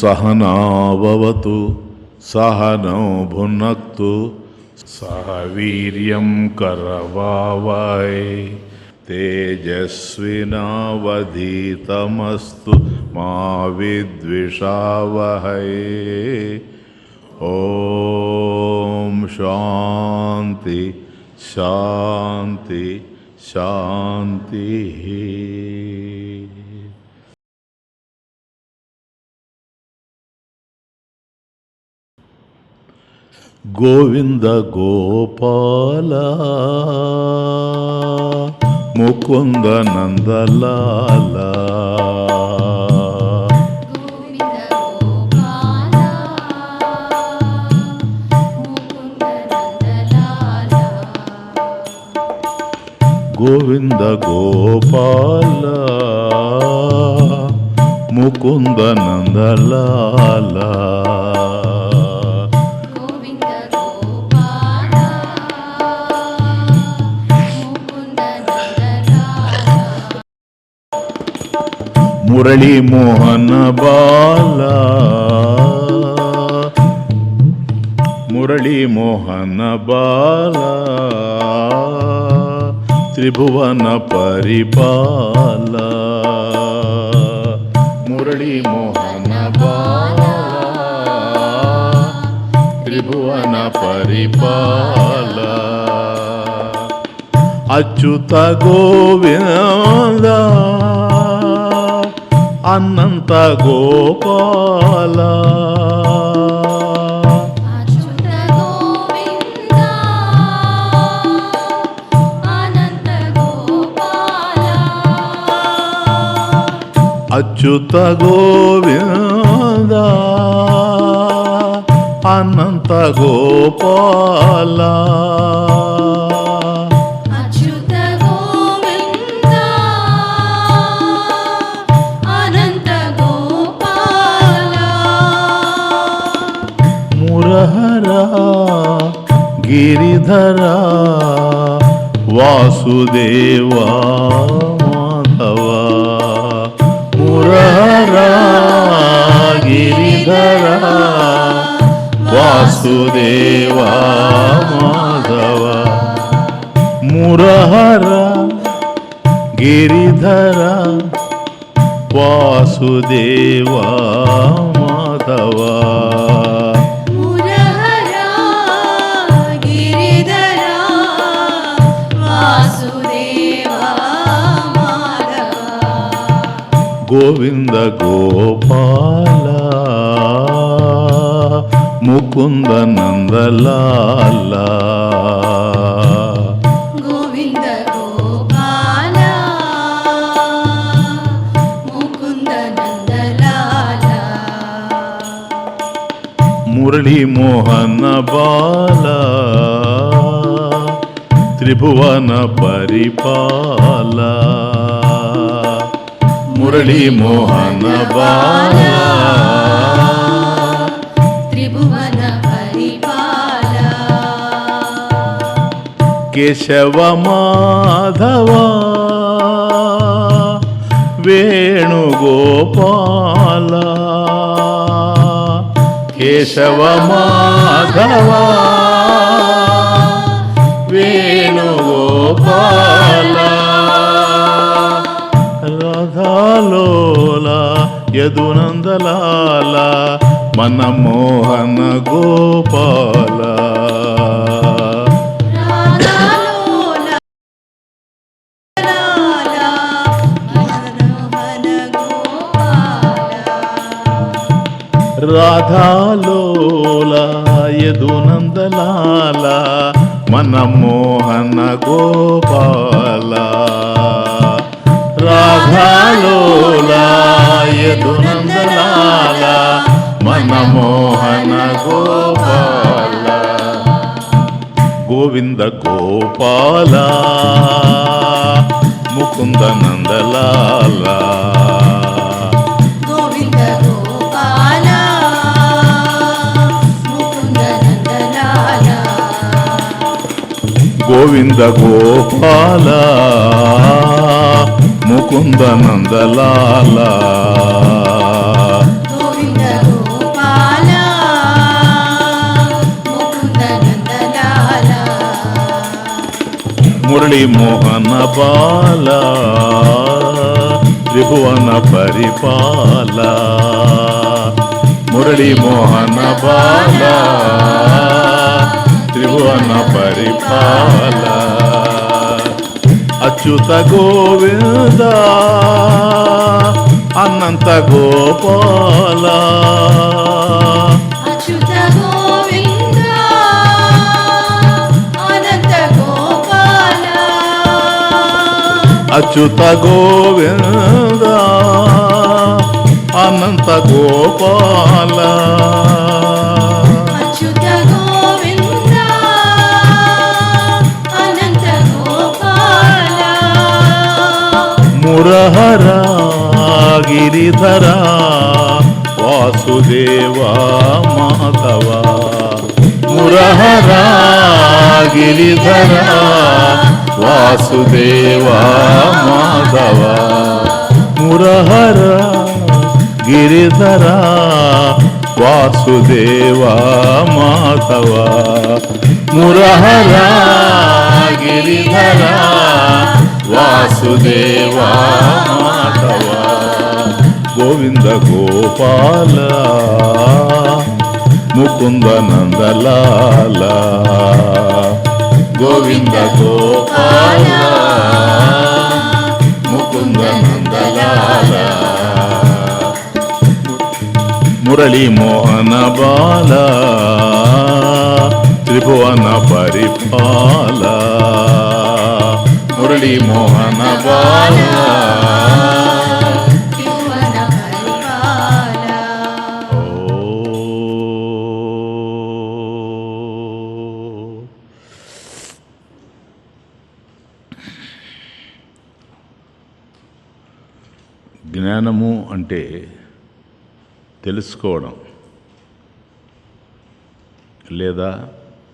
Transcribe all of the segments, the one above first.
सहनाववतु सहनौ भुनक्तु सह वीर्यं करवावहै तेजस्विनावधीतमस्तु मा विद्विषावहै। ओम शांति शांति शांति। गोविंद गोपाल मुकुंद नंदलाला गोविंद गोपाल मुकुंद नंदलाला मुरली मोहन बाला मुरली मोहन बाला त्रिभुवन परिपाला मुरली मोहन बाला त्रिभुवन परिपाला अच्युत गोविंद अनंत गोपाल अच्युत गोविंद अनंत गोपाल अच्युत गोविंद अनंत गोपाल मुरहरा गिरिधरा वासुदेवा माधवा मुरहरा गिरिधरा वासुदेवा माधवा मुरहरा गिरिधरा वासुदेवा माधवा गोविंद गोपाल मुकुंद नंदलाला गोविंद गोपाल मुकुंद नंदलाला मुरली मोहन बाला त्रिभुवन परिपाला मुरली मोहन बाला त्रिभुवन परिपाला केशव माधव वेणुगोपाल केशव माधव वेणुगोपाल राधालोला यदुनंदलाला मनमोहन गोपाल राधालोला यदुनंदलाला मनमोहन गोपाल राधालोला यदुनंदलाला मनमोहन गोपाल गोविंद गोपाल मुकुंद नंदलाला गोविंद गोपाल मुकुंद नंदलाला गोविंद गोपाल मुकुंद नंदलाला गोविंद మురళీ మోహన బాల త్రిభువన పరిపాల మురళీ మోహన బాల త్రిభువన పరిపాల అచ్యుత గోవింద అనంత గోపాల అచ్యుత గోవింద అనంత గోపాల అచ్యుత గోవింద అనంత గోపాల అచ్యుత గోవింద అనంత గోపాల మురహర గిరిధర వాసుదేవ మాధవ మురహర గిరిధర వాసుదేవ మాధవ మురహర గిరిధర వాసుదేవ మాధవ మురహర గిరిధర వాసుదేవ మాధవ గోవింద గోపాల ముకుంద నందలాల గోవింద గోపాల ముకుంద నందలాల మురళీ మోహన బాల త్రిభువన పరిపాల మురళీ మోహన బాల త్రిభువన పరిపాల జ్ఞానము అంటే తెలుసుకోవడం లేదా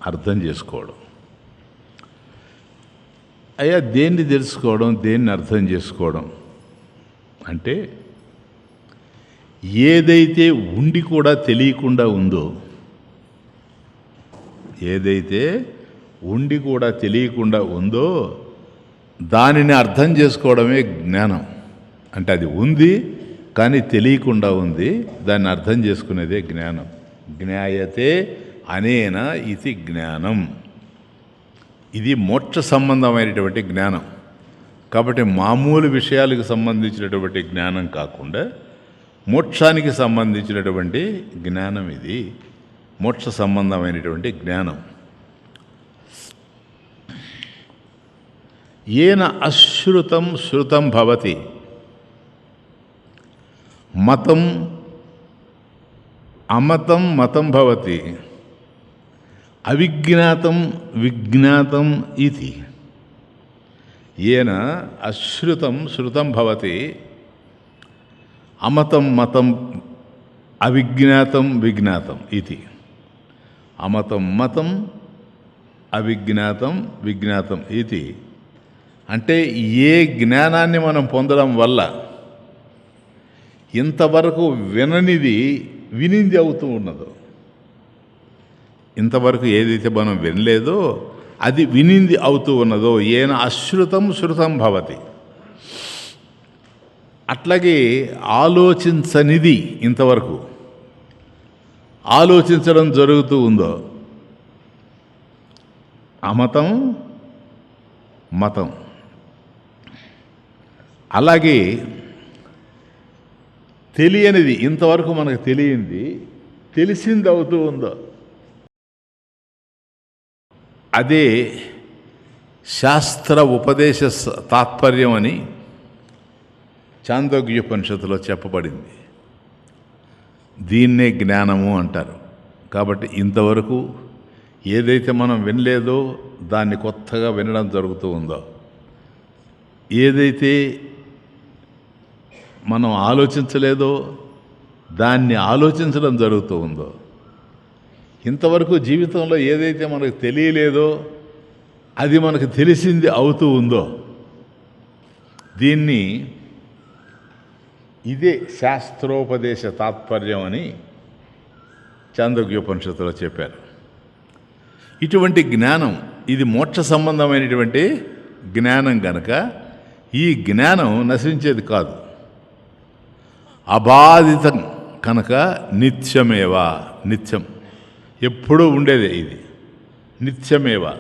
అర్థం చేసుకోవడం. అయ్యా దేన్ని తెలుసుకోవడం, దేన్ని అర్థం చేసుకోవడం అంటే ఏదైతే ఉండి కూడా తెలియకుండా ఉందో, ఏదైతే ఉండి కూడా తెలియకుండా ఉందో దానిని అర్థం చేసుకోవడమే జ్ఞానం. అంటే అది ఉంది కానీ తెలియకుండా ఉంది, దాన్ని అర్థం చేసుకునేదే జ్ఞానం. జ్ఞాయతే అనేన ఇది జ్ఞానం. ఇది మోక్ష సంబంధమైనటువంటి జ్ఞానం. కాబట్టి మామూలు విషయాలకు సంబంధించినటువంటి జ్ఞానం కాకుండా మోక్షానికి సంబంధించినటువంటి జ్ఞానం. ఇది మోక్ష సంబంధమైనటువంటి జ్ఞానం. ఏన అశ్రుతం శృతం భవతి మతం అమతం మతం భవతి అవిజ్ఞాతం విజ్ఞాతం ఇది. ఏన అశ్రుతం శృతం భవతి అమతం మతం అవిజ్ఞాతం విజ్ఞాతం ఇది. అమతం మతం అవిజ్ఞాతం విజ్ఞాతం ఇది. అంటే ఏ జ్ఞానాన్ని మనం పొందడం వల్ల ఇంతవరకు విననిది వినింది అవుతూ ఉన్నదో, ఇంతవరకు ఏదైతే మనం వినలేదో అది వినింది అవుతూ ఉన్నదో, ఏన అశ్రుతం శృతం భవతి. అట్లాగే ఆలోచించనిది ఇంతవరకు ఆలోచించడం జరుగుతూ ఉందో, అమతం మతం. అలాగే తెలియనిది ఇంతవరకు మనకు తెలియంది తెలిసింది అవుతూ ఉందో, అదే శాస్త్ర ఉపదేశ తాత్పర్యం అని చాందోగ్యోపనిషత్తులో చెప్పబడింది. దీన్నే జ్ఞానము అంటారు. కాబట్టి ఇంతవరకు ఏదైతే మనం వినలేదో దాన్ని కొత్తగా వినడం జరుగుతూ ఉందో, ఏదైతే మనం ఆలోచించలేదో దాన్ని ఆలోచించడం జరుగుతూ ఉందో, ఇంతవరకు జీవితంలో ఏదైతే మనకు తెలియలేదో అది మనకు తెలిసింది అవుతూ ఉందో, దీన్ని ఇదే శాస్త్రోపదేశ తాత్పర్యం అని చాందోగ్యోపనిషత్తులో చెప్పారు. ఇటువంటి జ్ఞానం ఇది మోక్ష సంబంధమైనటువంటి జ్ఞానం కనుక ఈ జ్ఞానం నశించేది కాదు. అబాధితం కనుక నిత్యమేవా, నిత్యం ఎప్పుడూ ఉండేదే, ఇది నిత్యమేవా.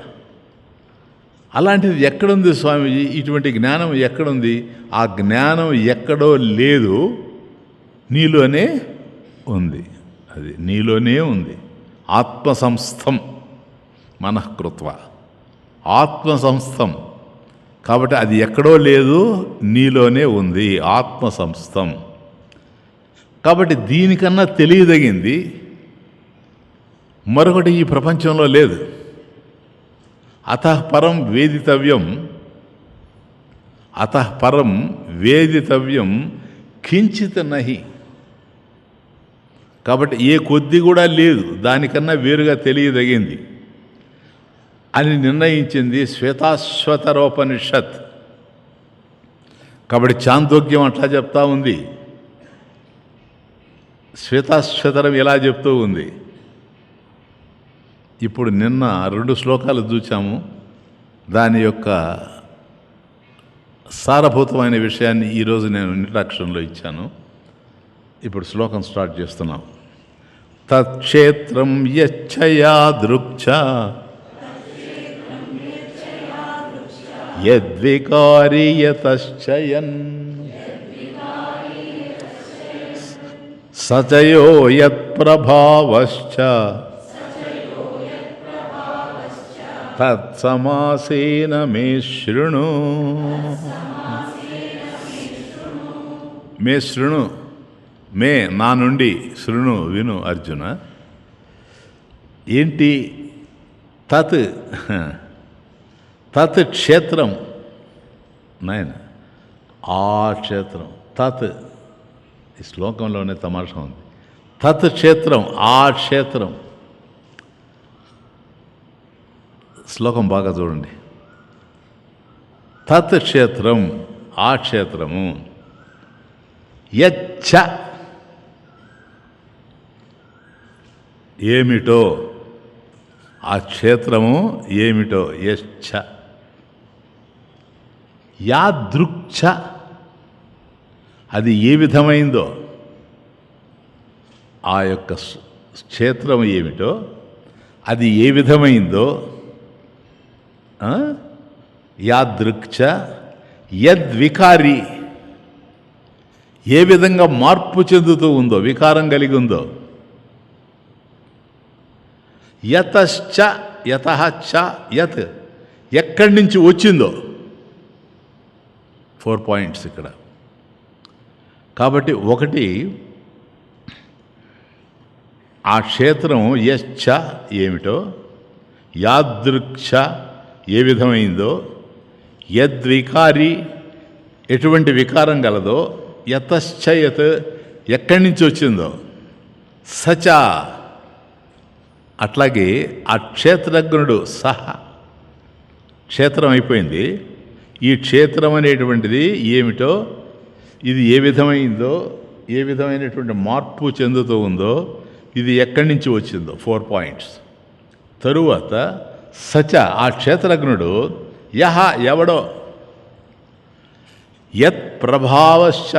అలాంటిది ఎక్కడుంది స్వామీజీ? ఇటువంటి జ్ఞానం ఎక్కడుంది? ఆ జ్ఞానం ఎక్కడో లేదు, నీలోనే ఉంది. అది నీలోనే ఉంది. ఆత్మసంస్థం మనఃకృత్వ, ఆత్మసంస్థం. కాబట్టి అది ఎక్కడో లేదు, నీలోనే ఉంది, ఆత్మసంస్థం. కాబట్టి దీనికన్నా తెలియదగింది మరొకటి ఈ ప్రపంచంలో లేదు. అతః పరం వేదితవ్యం, అతః పరం వేదితవ్యం కించిత్ నహి. కాబట్టి ఏ కొద్ది కూడా లేదు, దానికన్నా వేరుగా తెలియదగింది అని నిర్ణయించింది శ్వేతాశ్వతరోపనిషత్. కాబట్టి చాందోగ్యం అట్లా చెప్తా ఉంది, శ్వేతాశ్వతరం ఇలా చెప్తూ ఉంది. ఇప్పుడు నిన్న 2 శ్లోకాలు చూచాము, దాని యొక్క సారభూతమైన విషయాన్ని ఈరోజు నేను ఇంట్రడక్షన్లో ఇచ్చాను. ఇప్పుడు శ్లోకం స్టార్ట్ చేస్తున్నాం. తత్క్షేత్రం యచ్చయా దృక్ష యద్వికారి యతశ్చయన్ సచయో యత్ప్రభావశ్చ తత్సమాసేన మే శృణు. మే శృణు, మే నా నుండి, శృణు విను అర్జున. ఏంటి తత్? తత్ క్షేత్రం నాయన, ఆ క్షేత్రం. తత్ ఈ శ్లోకంలోనే తమాషా ఉంది. తత్ క్షేత్రం, ఆ క్షేత్రం. శ్లోకం బాగా చూడండి. తత్ క్షేత్రం, ఆ క్షేత్రము. యచ్చ ఏమిటో, ఆ క్షేత్రము ఏమిటో. యచ్చ యాదృక్ష, అది ఏ విధమైందో, ఆ యొక్క క్షేత్రం ఏమిటో, అది ఏ విధమైందో. యాదృక్ష యద్వికారి, ఏ విధంగా మార్పు చెందుతూ ఉందో, వికారం కలిగి ఉందో. యతశ్చ, యతః చ యత్, ఎక్కడి నుంచి వచ్చిందో. 4 పాయింట్స్ ఇక్కడ. కాబట్టి ఒకటి, ఆ క్షేత్రం యశ్చ ఏమిటో, యాదృక్ష ఏ విధమైందో, యద్వికారి ఎటువంటి వికారం గలదో, యతశ్చ యత్ ఎక్కడి నుంచి వచ్చిందో, సచ అట్లాగే ఆ క్షేత్రజ్ఞుడు సహ, క్షేత్రం అయిపోయింది. ఈ క్షేత్రం అనేటువంటిది ఏమిటో, ఇది ఏ విధమైందో, ఏ విధమైనటువంటి మార్పు చెందుతూ ఉందో, ఇది ఎక్కడి నుంచి వచ్చిందో. 4 పాయింట్స్. తరువాత సచ ఆ క్షేత్రజ్ఞుడు, యహ ఎవడో, యత్ ప్రభావశ్చ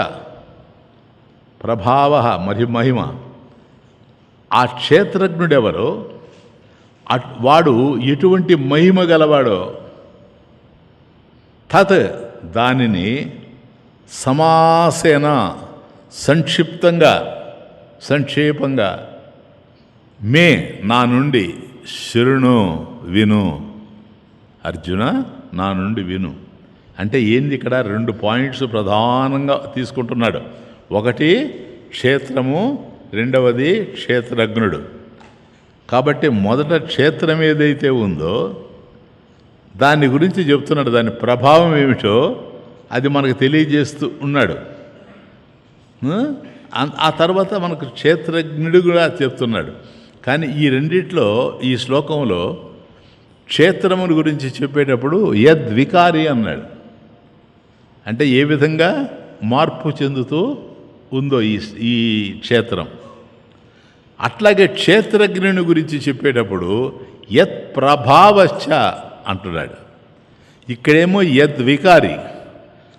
ప్రభావ మరి మహిమ, ఆ క్షేత్రజ్ఞుడెవరో, వాడు ఎటువంటి మహిమ గలవాడో. తత్ దానిని సమాసేన సంక్షిప్తంగా, సంక్షేపంగా, మే నా నుండి, శృణు విను అర్జున, నా నుండి విను. అంటే ఏంది ఇక్కడ? 2 పాయింట్స్ ప్రధానంగా తీసుకుంటున్నాడు. ఒకటి క్షేత్రము, రెండవది క్షేత్రజ్ఞుడు. కాబట్టి మొదట క్షేత్రం ఏదైతే ఉందో దాని గురించి చెప్తున్నాడు, దాని ప్రభావం ఏమిటో అది మనకు తెలియజేస్తూ ఉన్నాడు. ఆ తర్వాత మనకు క్షేత్రజ్ఞుడు కూడా చెప్తున్నాడు. కానీ ఈ రెండిట్లో, ఈ శ్లోకంలో క్షేత్రముని గురించి చెప్పేటప్పుడు యద్వికారి అన్నాడు. అంటే ఏ విధంగా మార్పు చెందుతూ ఉందో ఈ క్షేత్రం. అట్లాగే క్షేత్రజ్ఞుని గురించి చెప్పేటప్పుడు యత్ ప్రభావశ్చ అంటున్నాడు. ఇక్కడేమో యద్ వికారి,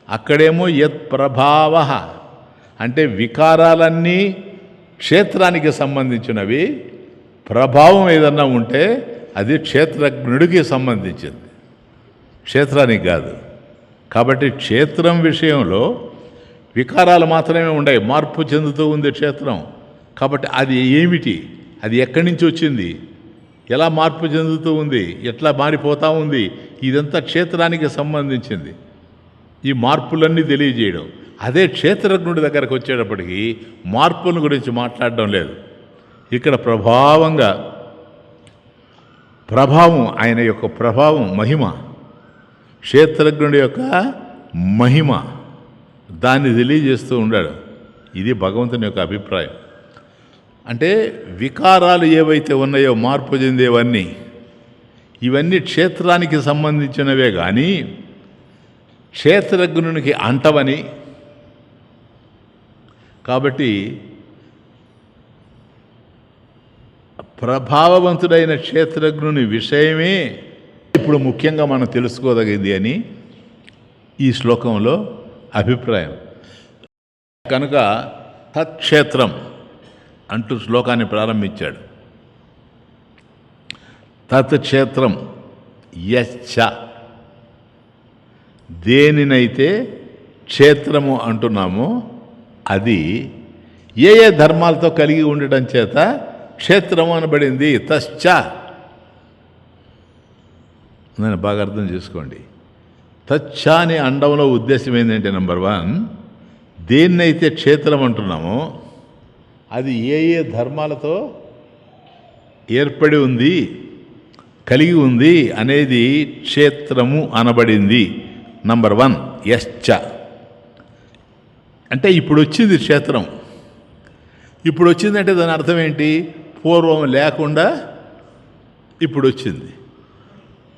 అక్కడేమో యత్ ప్రభావ. అంటే వికారాలన్నీ క్షేత్రానికి సంబంధించినవి, ప్రభావం ఏదన్నా ఉంటే అది క్షేత్రజ్ఞుడికి సంబంధించింది, క్షేత్రానికి కాదు. కాబట్టి క్షేత్రం విషయంలో వికారాలు మాత్రమే ఉన్నాయి, మార్పు చెందుతూ ఉంది క్షేత్రం. కాబట్టి అది ఏమిటి, అది ఎక్కడి నుంచి వచ్చింది, ఎలా మార్పు చెందుతూ ఉంది, ఎట్లా మారిపోతూ ఉంది, ఇదంతా క్షేత్రానికి సంబంధించింది. ఈ మార్పులన్నీ తెలియజేయడం. అదే క్షేత్రజ్ఞుడి దగ్గరకు వచ్చేటప్పటికి మార్పుల గురించి మాట్లాడడం లేదు. ఇక్కడ ప్రభావం, ఆయన యొక్క ప్రభావం, మహిమ, క్షేత్రజ్ఞుడి యొక్క మహిమ, దాన్ని తెలియజేస్తూ ఉన్నాడు. ఇది భగవంతుని యొక్క అభిప్రాయం. అంటే వికారాలు ఏవైతే ఉన్నాయో మార్పు చెందేవన్నీ, ఇవన్నీ క్షేత్రానికి సంబంధించినవే కానీ క్షేత్రజ్ఞునికి అంటవని. కాబట్టి ప్రభావవంతుడైన క్షేత్రజ్ఞుని విషయమే ఇప్పుడు ముఖ్యంగా మనం తెలుసుకోదగింది అని ఈ శ్లోకంలో అభిప్రాయం. కనుక తత్క్షేత్రం అంటూ శ్లోకాన్ని ప్రారంభించాడు. తత్క్షేత్రం యచ్చ, దేనినైతే క్షేత్రము అంటున్నామో అది ఏ ఏ ధర్మాలతో కలిగి ఉండటం చేత క్షేత్రము అనబడింది. తశ్చ, నేను బాగా అర్థం చేసుకోండి. తచ్చ అని అండంలో ఉద్దేశం ఏంటంటే, నెంబర్ 1, దేన్నైతే క్షేత్రం అంటున్నామో అది ఏ ఏ ధర్మాలతో ఏర్పడి ఉంది, కలిగి ఉంది అనేది క్షేత్రము అనబడింది. నంబర్ 1 యశ్చ. అంటే ఇప్పుడు వచ్చింది క్షేత్రం. ఇప్పుడు వచ్చిందంటే దాని అర్థం ఏంటి, పూర్వం లేకుండా ఇప్పుడు వచ్చింది.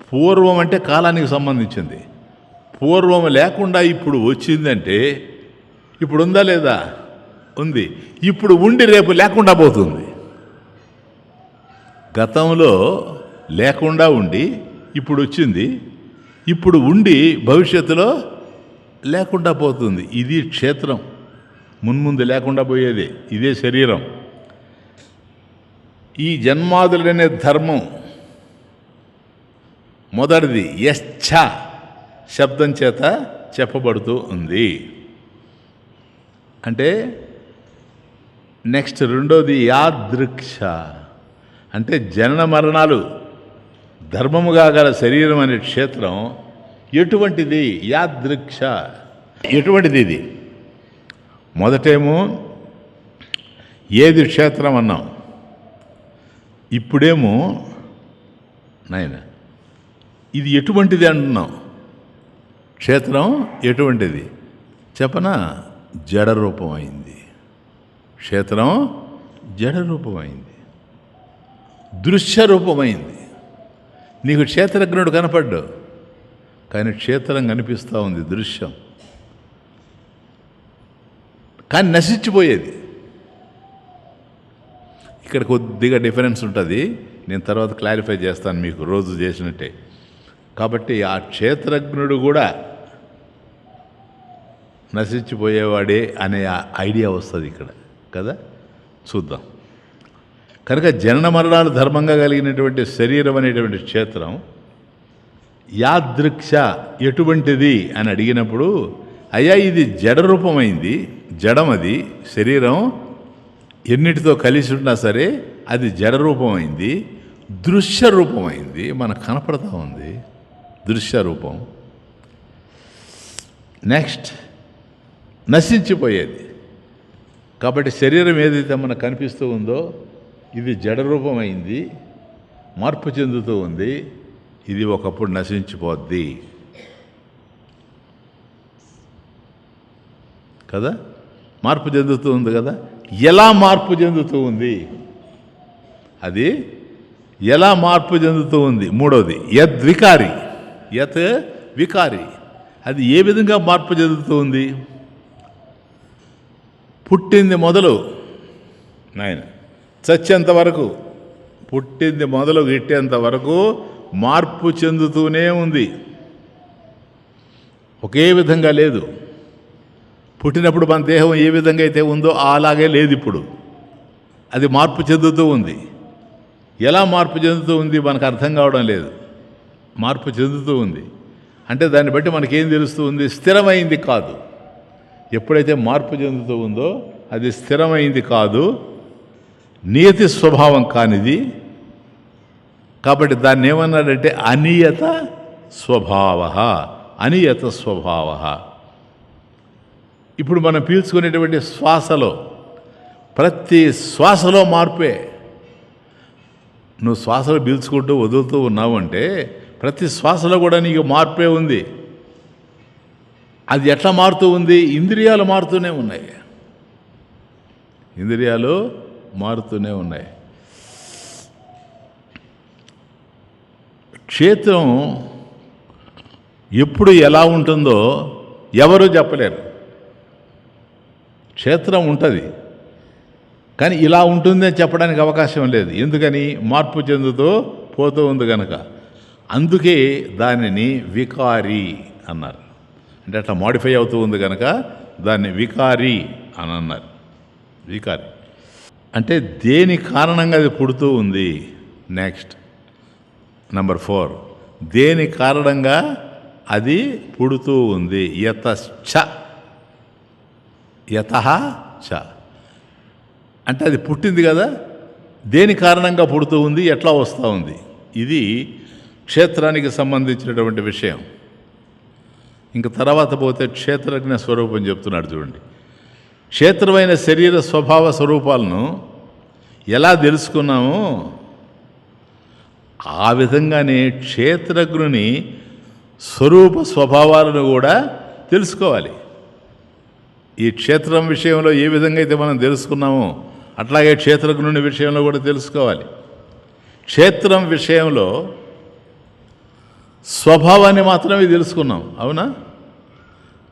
పూర్వం అంటే కాలానికి సంబంధించింది. పూర్వం లేకుండా ఇప్పుడు వచ్చిందంటే ఇప్పుడు ఉందా లేదా, ఉంది. ఇప్పుడు ఉండి రేపు లేకుండా పోతుంది. గతంలో లేకుండా ఉండి ఇప్పుడు వచ్చింది, ఇప్పుడు ఉండి భవిష్యత్తులో లేకుండా పోతుంది. ఇది క్షేత్రం, మున్ముందు లేకుండా పోయేది. ఇదే శరీరం. ఈ జన్మాదులనే ధర్మం మొదటిది యశ్చ శబ్దం చేత చెప్పబడుతూ ఉంది. అంటే నెక్స్ట్ రెండోది యాదృక్ష. అంటే జనన మరణాలు ధర్మముగా గల శరీరం అనే క్షేత్రం ఎటువంటిది, యాదృక్ష, ఎటువంటిది ఇది. మొదటేమో ఏది క్షేత్రం అన్నాం, ఇప్పుడేమో నాయన ఇది ఎటువంటిది అంటున్నాం. క్షేత్రం ఎటువంటిది చెప్పనా, జడ రూపమైంది. క్షేత్రం జడ రూపమైంది, దృశ్య రూపమైంది. నీకు క్షేత్రజ్ఞుడు కనపడ్డు, కానీ క్షేత్రం కనిపిస్తూ ఉంది, దృశ్యం. కానీ నశించిపోయేది. ఇక్కడ కొద్దిగా డిఫరెన్స్ ఉంటుంది, నేను తర్వాత క్లారిఫై చేస్తాను మీకు రోజు చేసినట్టే. కాబట్టి ఆ క్షేత్రజ్ఞుడు కూడా నశించిపోయేవాడే అనే ఐడియా వస్తుంది ఇక్కడ కదా, చూద్దాం. కనుక జనన మరణాలు ధర్మంగా కలిగినటువంటి శరీరం అనేటువంటి క్షేత్రం యాదృక్ష ఎటువంటిది అని అడిగినప్పుడు, అయ్యా ఇది జడ రూపమైంది, జడం, అది శరీరం ఎన్నిటితో కలిసి ఉన్నా సరే అది జడ రూపమైంది, దృశ్య రూపమైంది, మనకు కనపడతా ఉంది దృశ్య రూపం. నెక్స్ట్ నశించిపోయేది. కాబట్టి శరీరం ఏదైతే మనకు కనిపిస్తూ ఉందో ఇది జడ రూపమైంది, మార్పు చెందుతూ ఉంది, ఇది ఒకప్పుడు నశించిపోద్ది కదా, మార్పు చెందుతూ ఉంది కదా. ఎలా మార్పు చెందుతూ ఉంది, అది ఎలా మార్పు చెందుతూ ఉంది. మూడవది యద్వికారి, యత్ వికారి, అది ఏ విధంగా మార్పు చెందుతూ ఉంది. పుట్టింది మొదలు నాయన చచ్చేంత వరకు, పుట్టింది మొదలు గిట్టేంత వరకు మార్పు చెందుతూనే ఉంది. ఒకే విధంగా లేదు. పుట్టినప్పుడు మన దేహం ఏ విధంగా అయితే ఉందో అలాగే లేదు. ఇప్పుడు అది మార్పు చెందుతూ ఉంది. ఎలా మార్పు చెందుతూ ఉంది మనకు అర్థం కావడం లేదు. మార్పు చెందుతూ ఉంది అంటే దాన్ని బట్టి మనకేం తెలుస్తూ ఉంది? స్థిరమైంది కాదు. ఎప్పుడైతే మార్పు చెందుతూ ఉందో అది స్థిరమైంది కాదు, నియతి స్వభావం కానిది. కాబట్టి దాన్ని ఏమన్నాడంటే అనియత స్వభావ, అనియత స్వభావ. ఇప్పుడు మనం పీల్చుకునేటువంటి శ్వాసలో ప్రతి శ్వాసలో మార్పే. నువ్వు శ్వాసలు పీల్చుకుంటూ వదులుతూ ఉన్నావు అంటే ప్రతి శ్వాసలో కూడా నీకు మార్పే ఉంది. అది ఎట్లా మారుతూ ఉంది? ఇంద్రియాలు మారుతూనే ఉన్నాయి. ఇంద్రియాలు మారుతూనే ఉన్నాయి. క్షేత్రం ఎప్పుడు ఎలా ఉంటుందో ఎవరూ చెప్పలేరు. క్షేత్రం ఉంటుంది కానీ ఇలా ఉంటుంది అని చెప్పడానికి అవకాశం లేదు. ఎందుకని? మార్పు చెందుతూ పోతూ ఉంది కనుక. అందుకే దానిని వికారి అన్నారు. అంటే అట్లా మాడిఫై అవుతూ ఉంది కనుక దాన్ని వికారి అని అన్నారు. వికారి అంటే దేని కారణంగా అది పుడుతూ ఉంది. నెక్స్ట్ నంబర్ 4, దేని కారణంగా అది పుడుతూ ఉంది. యతశ్చ, యతః చ అంటే అది పుట్టింది కదా, దేని కారణంగా పుడుతూ ఉంది, ఎట్లా వస్తూ ఉంది. ఇది క్షేత్రానికి సంబంధించినటువంటి విషయం. ఇంక తర్వాత పోతే క్షేత్రజ్ఞ స్వరూపం చెప్తున్నాడు చూడండి. క్షేత్రమైన శరీర స్వభావ స్వరూపాలను ఎలా తెలుసుకున్నామో ఆ విధంగానే క్షేత్రజ్ఞుని స్వరూప స్వభావాలను కూడా తెలుసుకోవాలి. ఈ క్షేత్రం విషయంలో ఏ విధంగా అయితే మనం తెలుసుకున్నామో అట్లాగే క్షేత్రజ్ఞుని విషయంలో కూడా తెలుసుకోవాలి. క్షేత్రం విషయంలో స్వభావాన్ని మాత్రమే తెలుసుకున్నాం, అవునా?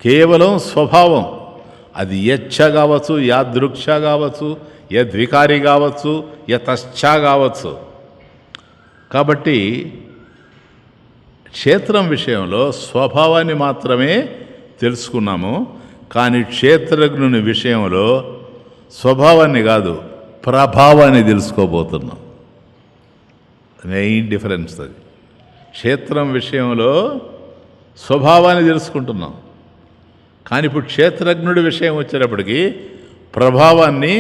కేవలం స్వభావం. అది యచ్ఛ కావచ్చు, యాదృక్ష కావచ్చు, యద్వికారి కావచ్చు, యతశ్చ కావచ్చు. కాబట్టి క్షేత్రం విషయంలో స్వభావాన్ని మాత్రమే తెలుసుకున్నాము. కానీ క్షేత్రజ్ఞుని విషయంలో స్వభావాన్ని కాదు, ప్రభావాన్ని తెలుసుకోబోతున్నాం. మెయిన్ డిఫరెన్స్ అది. క్షేత్రం విషయంలో స్వభావాన్ని తెలుసుకుంటున్నాం, కానీ ఇప్పుడు క్షేత్రజ్ఞుడి విషయం వచ్చేటప్పటికి ప్రభావాన్ని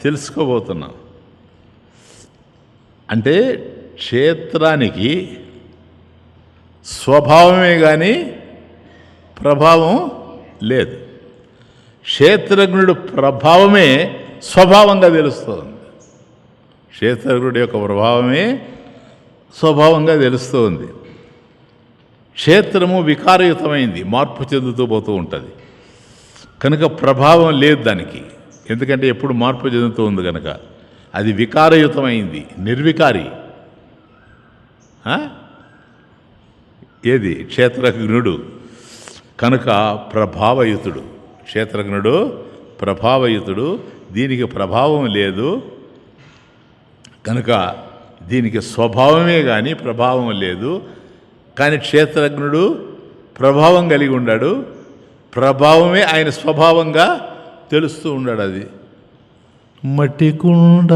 తెలుసుకోబోతున్నాం. అంటే క్షేత్రానికి స్వభావమే కానీ ప్రభావం లేదు. క్షేత్రజ్ఞుడు ప్రభావమే స్వభావంగా తెలుస్తుంది. క్షేత్రజ్ఞుడి యొక్క ప్రభావమే స్వభావంగా తెలుస్తుంది. క్షేత్రము వికారయుతమైంది, మార్పు చెందుతూ పోతూ ఉంటుంది కనుక ప్రభావం లేదు దానికి. ఎందుకంటే ఎప్పుడు మార్పు చెందుతూ ఉంది కనుక అది వికారయుతమైంది, నిర్వికారి. ఏది? క్షేత్రజ్ఞుడు కనుక ప్రభావయుతుడు. క్షేత్రజ్ఞుడు ప్రభావయుతుడు, దీనికి ప్రభావం లేదు కనుక దీనికి స్వభావమే కానీ ప్రభావం లేదు. కానీ క్షేత్రజ్ఞుడు ప్రభావం కలిగి ఉన్నాడు, ప్రభావమే ఆయన స్వభావంగా తెలుస్తూ ఉన్నాడు. అది మట్టికుండ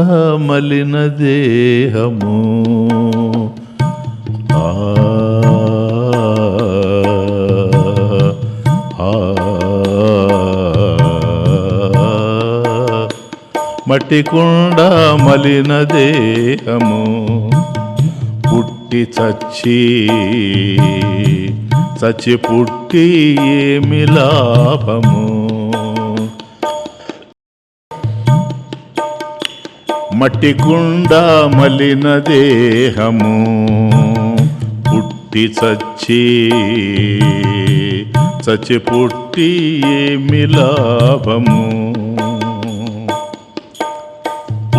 మలిన దేహము మట్టికుండ మలిన దేహము పుట్టి చచ్చి చచ్చి పుట్టి ఏమి లాభము. మట్టికుండ మలిన దేహము పుట్టి చచ్చి చచ్చి పుట్టి ఏమి లాభము.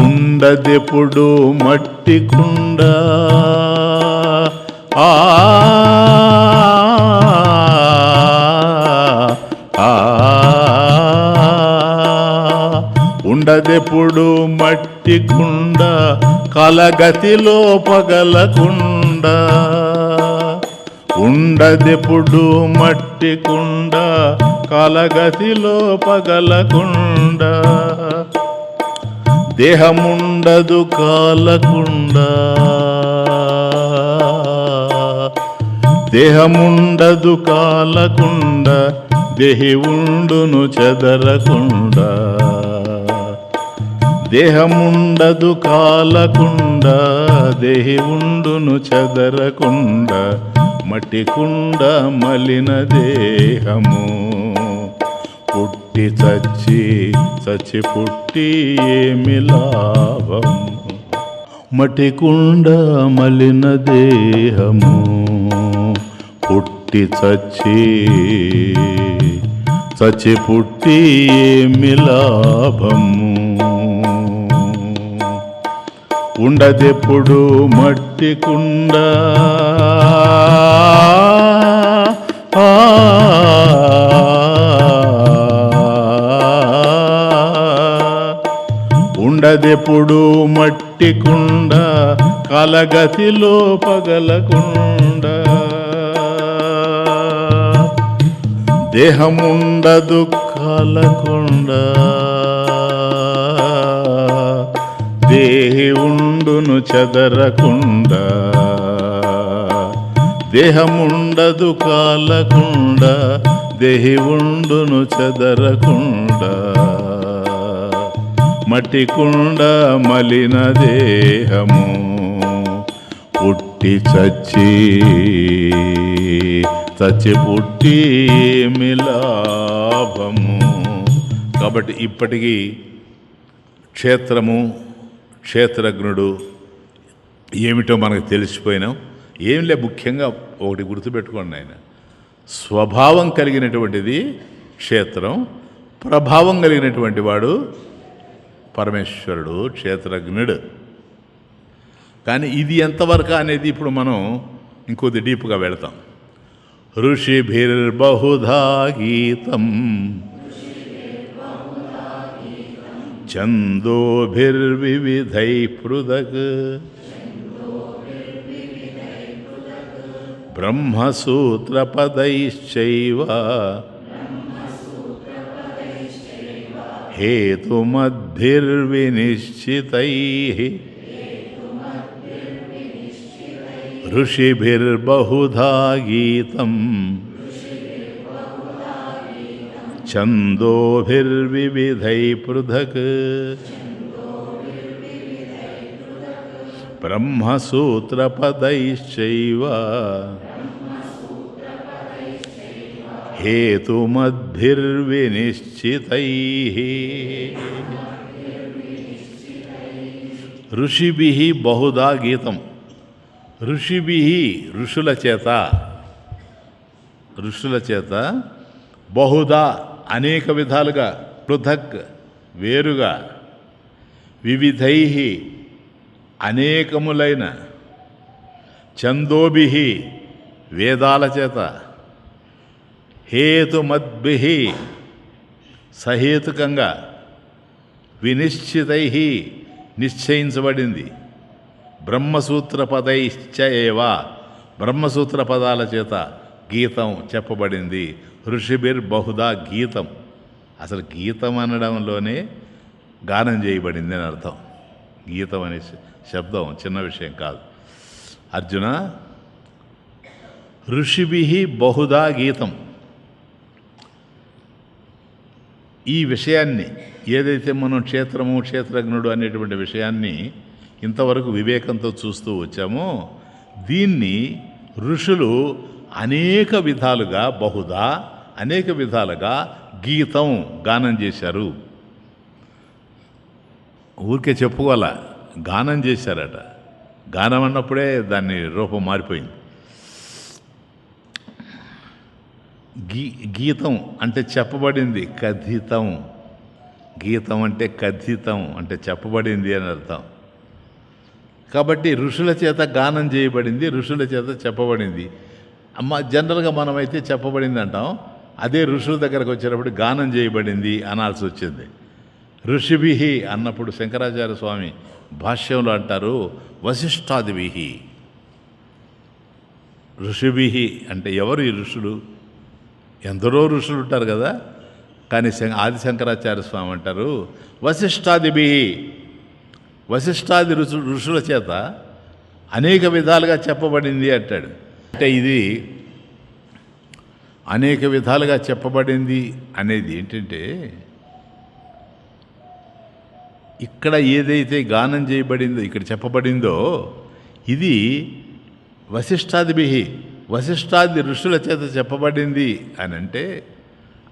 ఉండదెప్పుడు మట్టి కుండ ఉండదెప్పుడు మట్టి కుండ కలగతిలో పగలకుండ ఉండదెప్పుడు మట్టి కుండ కాలగతిలో పగలకుండ దేహముండదు కాలకుండ దేహముండదు కాలకుండ దేహి ఉండును చెదరకుండ దేహముండదు కాలకుండ దేహి ఉండును చెదరకుండ మట్టి కుండ మలిన దేహము పుట్టి చచ్చి చచ్చి పుట్టి ఏమి లాభము మట్టి కుండ మలిన దేహము పుట్టి చచ్చి చచ్చి పుట్టి ఏమి లాభము ఉండదెప్పుడు మట్టి కుండ ఉండదెప్పుడు మట్టి కుండ కాలగతిలో పగలకుండ దేహముండదు కాలకుండ దేహి ఉండును చెదరకుండ దేహముండదు కాలకుండ దేహి ఉండును చెదరకుండ మట్టి కుండ మలిన దేహము పుట్టి చచ్చి చచ్చి పుట్టి ఏమి లాభము. కాబట్టి ఇప్పటికీ క్షేత్రము క్షేత్రజ్ఞుడు ఏమిటో మనకు తెలిసిపోయినాం. ఏంలే, ముఖ్యంగా ఒకటి గుర్తుపెట్టుకోండి, ఆయన స్వభావం కలిగినటువంటిది క్షేత్రం, ప్రభావం కలిగినటువంటి వాడు పరమేశ్వరుడు, క్షేత్రజ్ఞుడు. కానీ ఇది ఎంతవరకు అనేది ఇప్పుడు మనం ఇంకొద్ది డీప్గా వెళతాం. ఋషిభిర్బహుధా గీతం ఛందోభిర్వివిధై పృథక్ బ్రహ్మసూత్రపదైశ్చైవ హేతుమద్భిర్వినిశ్చితైః ఋషిభిర్బహుధా గీతం ఛందోభిర్వివిధై పృథక్ బ్రహ్మసూత్రపదైశ్చైవ హేతుమద్భిర్వినిశ్చితైః ఋషిభిః బహుధా గీతం. ఋషిభిః ఋషుల చేత బహుధా అనేక విధాలుగా, పృథక్ వేరుగా, వివిధై అనేకములైన, ఛందోభిః వేదాల చేత, హేతుమద్భిః సహేతుకంగా, వినిశ్చితై నిశ్చయించబడింది, బ్రహ్మసూత్ర పదైశ్చ ఏవ బ్రహ్మసూత్ర పదాల చేత గీతం చెప్పబడింది. ఋషిభిర్బహుధా గీతం. అసలు గీతం అనడంలోనే గానం చేయబడింది అని అర్థం. గీతం అనే శబ్దం చిన్న విషయం కాదు. అర్జున, ఋషిభిః బహుధా గీతం. ఈ విషయాన్ని ఏదైతే మనం క్షేత్రము క్షేత్రజ్ఞుడు అనేటువంటి విషయాన్ని ఇంతవరకు వివేకంతో చూస్తూ వచ్చామో, దీన్ని ఋషులు అనేక విధాలుగా, బహుధా అనేక విధాలుగా గీతం గానం చేశారు. ఊరికే చెప్పుకోవాలా, గానం చేశారట. గానం అన్నప్పుడే దాన్ని రూపం మారిపోయింది. గీతం అంటే చెప్పబడింది, కథితం. గీతం అంటే కథితం, అంటే చెప్పబడింది అని అర్థం. కాబట్టి ఋషుల చేత గానం చేయబడింది, ఋషుల చేత చెప్పబడింది. జనరల్గా మనమైతే చెప్పబడింది అంటాం, అదే ఋషుల దగ్గరకు వచ్చేటప్పుడు గానం చేయబడింది అనాల్సి వచ్చింది. ఋషిభిః అన్నప్పుడు శంకరాచార్య స్వామి భాష్యంలో అంటారు, వశిష్ఠాదిభిః. ఋషిభి అంటే ఎవరు ఈ ఋషులు? ఎందరో ఋషులు ఉంటారు కదా, కానీ ఆది శంకరాచార్య స్వామి అంటారు వశిష్ఠాదిభి, వశిష్ఠాది ఋషుల చేత అనేక విధాలుగా చెప్పబడింది అంటాడు. అంటే ఇది అనేక విధాలుగా చెప్పబడింది అనేది ఏంటంటే, ఇక్కడ ఏదైతే గానం చేయబడిందో, ఇక్కడ చెప్పబడిందో, ఇది వశిష్ఠాదిభి, వశిష్ఠాది ఋషుల చేత చెప్పబడింది అని అంటే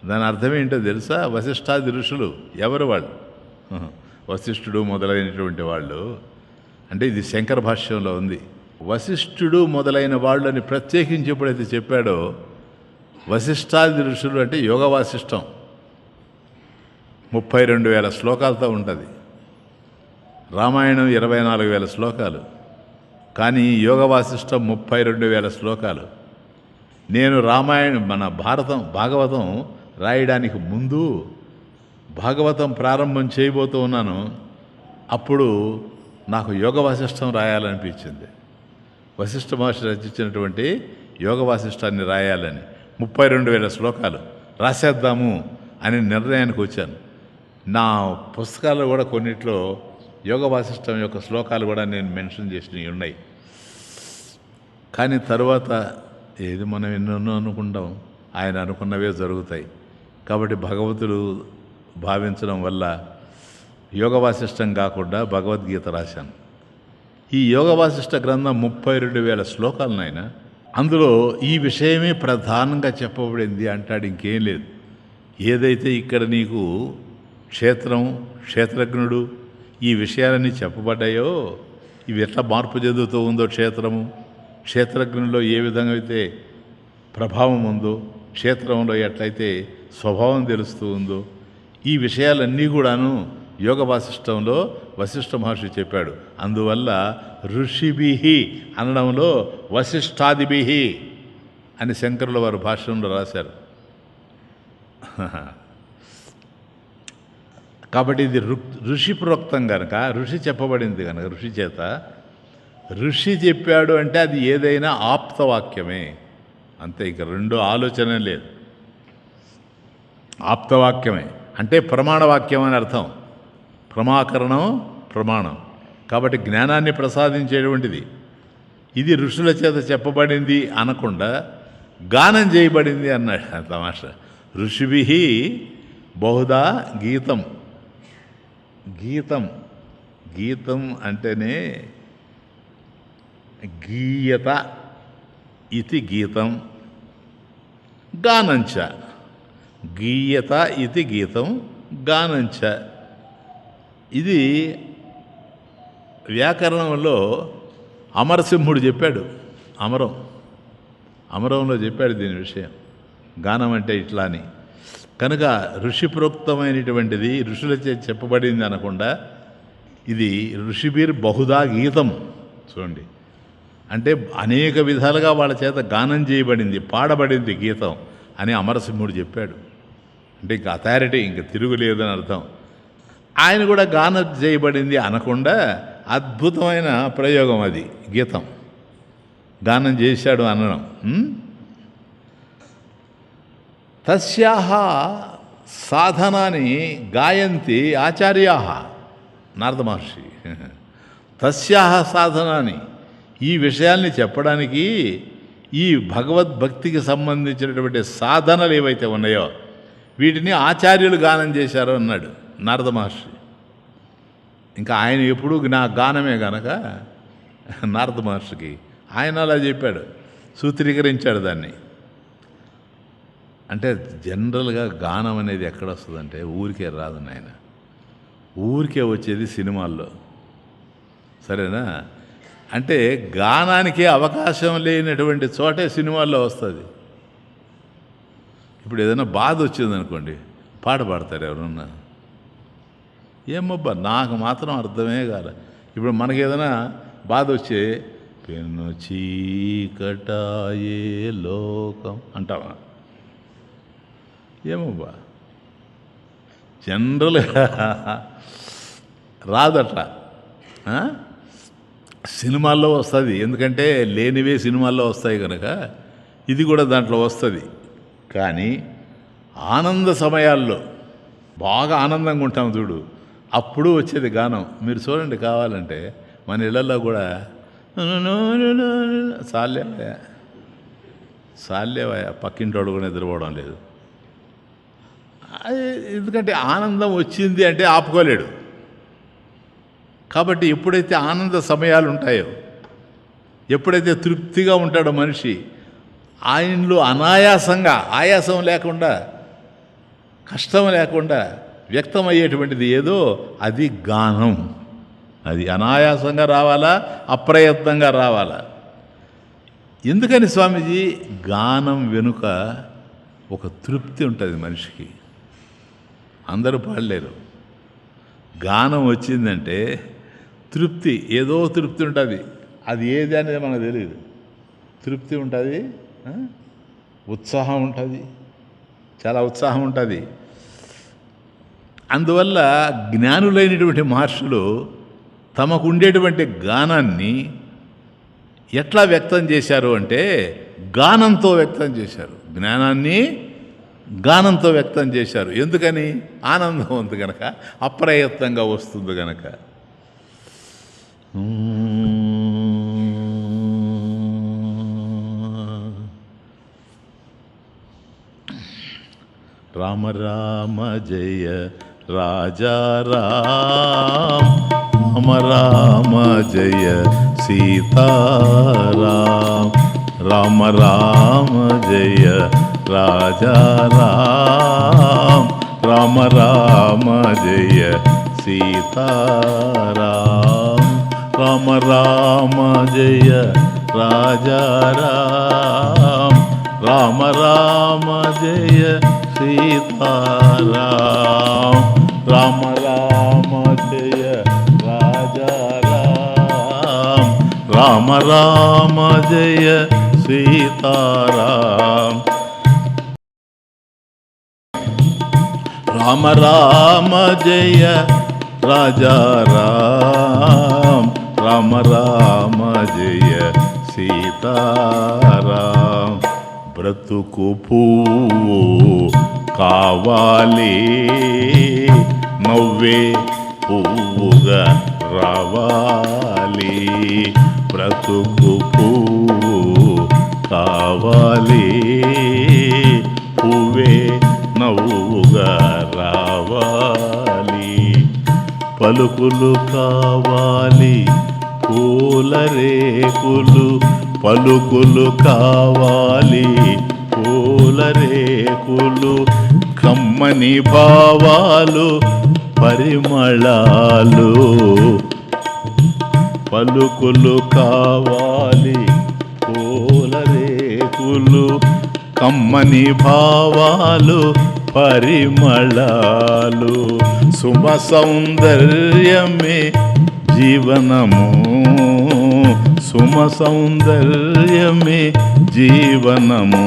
దాని అర్థం ఏంటో తెలుసా? వశిష్ఠాది ఋషులు ఎవరు? వాళ్ళు వశిష్ఠుడు మొదలైనటువంటి వాళ్ళు. అంటే ఇది శంకర భాష్యంలో ఉంది. వశిష్ఠుడు మొదలైన వాళ్ళు అని ప్రత్యేకించి ఎప్పుడైతే చెప్పాడో, వశిష్ఠాది ఋషులు అంటే యోగ వాసిష్టం 32,000 శ్లోకాలతో ఉంటుంది. రామాయణం 24,000 శ్లోకాలు, కానీ యోగ వాసిష్టం 32,000 శ్లోకాలు. నేను మన భాగవతం రాయడానికి ముందు భాగవతం ప్రారంభం చేయబోతూ ఉన్నాను. అప్పుడు నాకు యోగ వాసిష్టం రాయాలనిపించింది. వశిష్ఠ మహర్షి రచించినటువంటి యోగ వాసిష్టాన్ని రాయాలని 32,000 శ్లోకాలు రాసేద్దాము అని నిర్ణయానికి వచ్చాను. నా పుస్తకాలు కూడా కొన్నిట్లో యోగ వాసిష్టం యొక్క శ్లోకాలు కూడా నేను మెన్షన్ చేసినవి ఉన్నాయి. కానీ తరువాత ఏది మనం ఎన్నెన్నో అనుకుంటాం, ఆయన అనుకున్నవే జరుగుతాయి. కాబట్టి భగవతుడు భావించడం వల్ల యోగ వాసిష్టం కాకుండా భగవద్గీత రాశాను. ఈ యోగ వాసిష్ట గ్రంథం 32,000 శ్లోకాలు నాయన. అందులో ఈ విషయమే ప్రధానంగా చెప్పబడింది అంటాడు, ఇంకేం లేదు. ఏదైతే ఇక్కడ నీకు క్షేత్రం, క్షేత్రజ్ఞుడు ఈ విషయాలన్నీ చెప్పబడ్డాయో, ఇవి ఎట్లా మార్పు చెందుతూ ఉందో, క్షేత్రజ్ఞుల్లో ఏ విధంగా అయితే ప్రభావం ఉందో, క్షేత్రంలో ఎట్లయితే స్వభావం తెలుస్తూ ఉందో, ఈ విషయాలన్నీ కూడాను యోగ వాసిష్టంలో వశిష్ఠ మహర్షి చెప్పాడు. అందువల్ల ఋషిభి అనడంలో వశిష్ఠాదిభి అని శంకరుల వారు భాష్యంలో రాశారు. కాబట్టి ఇది ఋషి ప్రోక్తం కనుక, ఋషి చెప్పబడింది కనుక, ఋషి చేత ఋషి చెప్పాడు అంటే అది ఏదైనా ఆప్తవాక్యమే అంతే, ఇక రెండో ఆలోచన లేదు. ఆప్తవాక్యమే అంటే ప్రమాణవాక్యం అని అర్థం. ప్రమాకరణం ప్రమాణం, కాబట్టి జ్ఞానాన్ని ప్రసాదించేటువంటిది. ఇది ఋషుల చేత చెప్పబడింది అనకుండా గానం చేయబడింది అన్నాడు తమాషా. ఋషిభి బహుదా గీతం. గీతం అంటేనే గీయత ఇది గీతం, గానంచ. గీయత ఇది గీతం, గానంచ. ఇది వ్యాకరణంలో అమరసింహుడు చెప్పాడు. అమరంలో చెప్పాడు దీని విషయం. గానం అంటే ఇట్లా అని. కనుక ఋషి ప్రోక్తమైనటువంటిది, ఋషుల చేత చెప్పబడింది అనకుండా ఇది ఋషిబీర్ బహుదా గీతం. చూడండి, అంటే అనేక విధాలుగా వాళ్ళ చేత గానం చేయబడింది, పాడబడింది గీతం అని అమరసింహుడు చెప్పాడు. అంటే ఇంక అథారిటీ, ఇంక తిరుగులేదని అర్థం. ఆయన కూడా గానం చేయబడింది అనకుండా అద్భుతమైన ప్రయోగం అది. గీతం గానం చేశాడు అనడం. తస్యాహ సాధనాన్ని గాయంతి ఆచార్యాహ. నారద మహర్షి తస్యాహ సాధనాన్ని, ఈ విషయాల్ని చెప్పడానికి ఈ భగవద్భక్తికి సంబంధించినటువంటి సాధనలు ఏవైతే ఉన్నాయో వీటిని ఆచార్యులు గానం చేశారు అన్నాడు నారద మహర్షి. ఇంకా ఆయన ఎప్పుడూ నా గానమే గనక నారద మహర్షికి ఆయన అలా చెప్పాడు, సూత్రీకరించాడు దాన్ని. అంటే జనరల్గా గానం అనేది ఎక్కడ వస్తుందంటే ఊరికే రాదు నాయన, ఊరికే వచ్చేది సినిమాల్లో, సరేనా? అంటే గానానికే అవకాశం లేనటువంటి చోటే సినిమాల్లో వస్తుంది. ఇప్పుడు ఏదైనా బాధ వచ్చిందనుకోండి, పాట పాడతారు ఎవరన్నా. ఏమబ్బా నాకు మాత్రం అర్థమే కాదు. ఇప్పుడు మనకి ఏదైనా బాధ వచ్చే పెను చీకటాయే లోకం అంటావా? ఏమబ్బా జనరల్గా రాదట్లా. సినిమాల్లో వస్తుంది, ఎందుకంటే లేనివే సినిమాల్లో వస్తాయి కనుక ఇది కూడా దాంట్లో వస్తుంది. కానీ ఆనంద సమయాల్లో బాగా ఆనందంగా ఉంటాం చూడు, అప్పుడు వచ్చేది గానం. మీరు చూడండి, కావాలంటే మన ఇళ్లలో కూడా సాల్లేవా పక్కింటోడు కూడా నిద్రపోవడం లేదు. ఎందుకంటే ఆనందం వచ్చింది అంటే ఆపుకోలేడు. కాబట్టి ఎప్పుడైతే ఆనంద సమయాలు ఉంటాయో, ఎప్పుడైతే తృప్తిగా ఉంటాడో మనిషి, ఆయనలో అనాయాసంగా, ఆయాసం లేకుండా, కష్టం లేకుండా వ్యక్తమయ్యేటువంటిది ఏదో అది గానం. అది అనాయాసంగా రావాలా, అప్రయత్నంగా రావాలా. ఎందుకని స్వామీజీ? గానం వెనుక ఒక తృప్తి ఉంటుంది మనిషికి. అందరూ పాడలేరు. గానం వచ్చిందంటే తృప్తి, ఏదో తృప్తి ఉంటుంది. అది ఏది అనేది మనకు తెలియదు. తృప్తి ఉంటుంది, ఉత్సాహం ఉంటుంది, చాలా ఉత్సాహం ఉంటుంది. అందువల్ల జ్ఞానులైనటువంటి మహర్షులు తమకు ఉండేటువంటి గానాన్ని ఎట్లా వ్యక్తం చేశారు అంటే గానంతో వ్యక్తం చేశారు. జ్ఞానాన్ని గానంతో వ్యక్తం చేశారు. ఎందుకని? ఆనందం ఉంది కనుక, అప్రయత్నంగా వస్తుంది కనుక. రామ రామ జయ రాజా రామ, రామ రామ జయ సీతారామ, రామ రామ జయ రాజా రామ, రామ రామ జయ సీతారామ, రామ రామ జయ రాజా రామ, రామ రామ జయ సీతారామ, రామ రామ జయ రాజా రామ, రామ రామ జయ సీతారామ, రామ రామ జయ రాజా రామ, రామ రామ జయ సీతారామ. బ్రతుకు పువ్వు కావాలి, నవ్వే పువ్వుగా రావాలి. బ్రతుకు పువ్వు కావాలి, పువ్వే నవ్వుగా రావాలి. పలుకులు కావాలి, పూల రేకులు, పలుకులు కావాలి, పూల రేకులు, కమ్మని భావాలు, పరిమళాలు. పలుకులు కావాలి, పూల రేకులు, కమ్మని భావాలు, పరిమళాలు. సుమ సౌందర్యమే జీవనము, సుమ సౌందర్యమే జీవనము,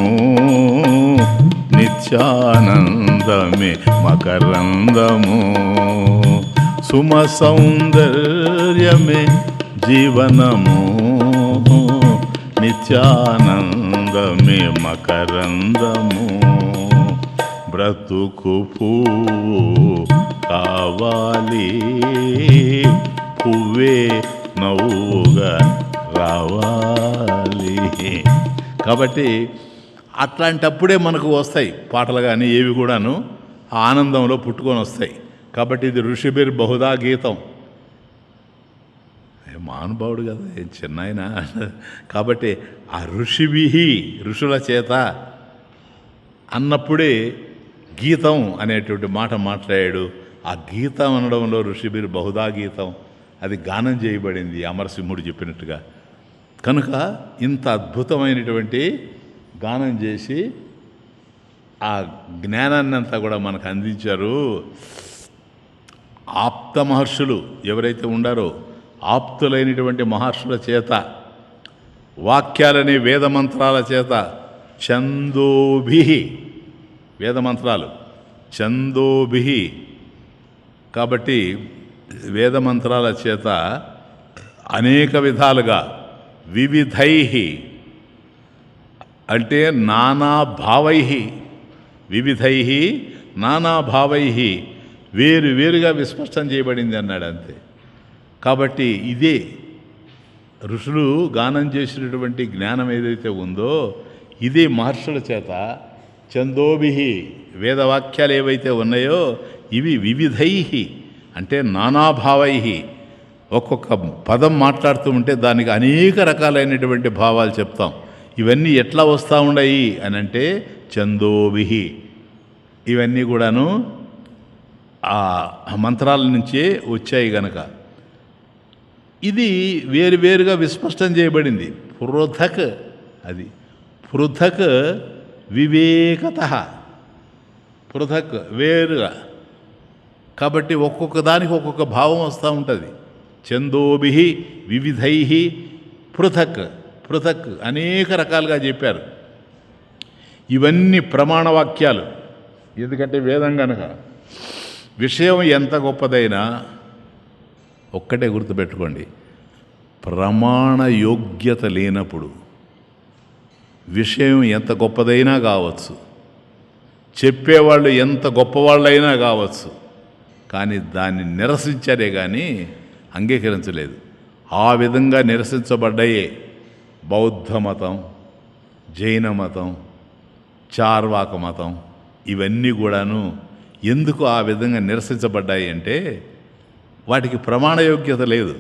నిత్యానందమే మకరందము. సుమ సౌందర్యమే జీవనము, నిత్యానందమే మకరందము. బ్రతుకు పువ్వు కావాలి, పువ్వే నవ్వుగా రావాలి. కాబట్టి అట్లాంటప్పుడే మనకు వస్తాయి పాటలు కానీ ఏవి కూడాను ఆనందంలో పుట్టుకొని వస్తాయి. కాబట్టి ఇది ఋషిబిర్ బహుదా గీతం. మహానుభావుడు కదా, ఏం చిన్నాయన. కాబట్టి ఆ ఋషుల చేత అన్నప్పుడే గీతం అనేటువంటి మాట మాట్లాడాడు. ఆ గీతం అనడంలో ఋషిబిర్ బహుదా గీతం, అది గానం చేయబడింది అమరసింహుడు చెప్పినట్టుగా. కనుక ఇంత అద్భుతమైనటువంటి గానం చేసి ఆ జ్ఞానాన్ని అంతా కూడా మనకు అందించారు. ఆప్త మహర్షులు ఎవరైతే ఉండారో, ఆప్తులైనటువంటి మహర్షుల చేత, వాక్యాలని వేదమంత్రాల చేత, ఛందోభి, వేదమంత్రాలు ఛందోభి. కాబట్టి వేదమంత్రాల చేత అనేక విధాలుగా వివిధై అంటే నానాభావై వివిధై నానాభావై వేరు వేరుగా విస్పష్టం చేయబడింది అన్నాడు అంతే. కాబట్టి ఇదే ఋషులు గానం చేసినటువంటి జ్ఞానం ఏదైతే ఉందో ఇదే మహర్షుల చేత ఛందోభి వేదవాక్యాలు ఏవైతే ఉన్నాయో ఇవి వివిధై అంటే నానాభావై ఒక్కొక్క పదం మాట్లాడుతూ ఉంటే దానికి అనేక రకాలైనటువంటి భావాలు చెప్తాం. ఇవన్నీ ఎట్లా వస్తూ ఉన్నాయి అని అంటే ఛందోభి ఇవన్నీ కూడాను ఆ మంత్రాల నుంచే వచ్చాయి గనక ఇది వేరువేరుగా విస్పష్టం చేయబడింది. పృథక్ అది పృథక్ వివేకత పృథక్ వేరుగా. కాబట్టి ఒక్కొక్క దానికి ఒక్కొక్క భావం వస్తూ ఉంటుంది. ఛందోభి వివిధై పృథక్ పృథక్ అనేక రకాలుగా చెప్పారు. ఇవన్నీ ప్రమాణవాక్యాలు. ఎందుకంటే వేదం కనుక విషయం ఎంత గొప్పదైనా ఒక్కటే గుర్తుపెట్టుకోండి, ప్రమాణ యోగ్యత లేనప్పుడు విషయం ఎంత గొప్పదైనా కావచ్చు, చెప్పేవాళ్ళు ఎంత గొప్పవాళ్ళైనా కావచ్చు, కానీ దాన్ని నిరసించారే కానీ అంగీకరించలేదు. ఆ విధంగా నిరసించబడ్డాయే బౌద్ధ మతం, జైన మతం, చార్వాక మతం. ఇవన్నీ కూడాను ఎందుకు ఆ విధంగా నిరసించబడ్డాయి అంటే వాటికి ప్రమాణయోగ్యత లేదు.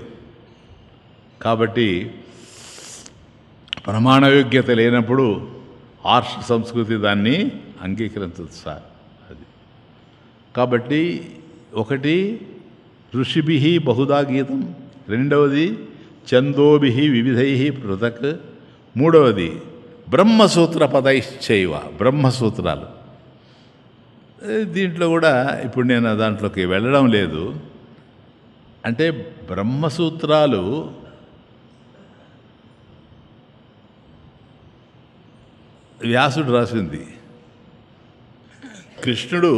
కాబట్టి ప్రమాణయోగ్యత లేనప్పుడు ఆర్ష సంస్కృతి దాన్ని అంగీకరించదు సార్. అది కాబట్టి ఒకటి ఋషిభి బహుదా గీతం, రెండవది ఛందోభి వివిధై పృథక్, మూడవది బ్రహ్మసూత్ర పదైశ్చైవ బ్రహ్మసూత్రాలు. దీంట్లో కూడా ఇప్పుడు నేను దాంట్లోకి వెళ్ళడం లేదు. అంటే బ్రహ్మసూత్రాలు వ్యాసుడు రాసింది. కృష్ణుడు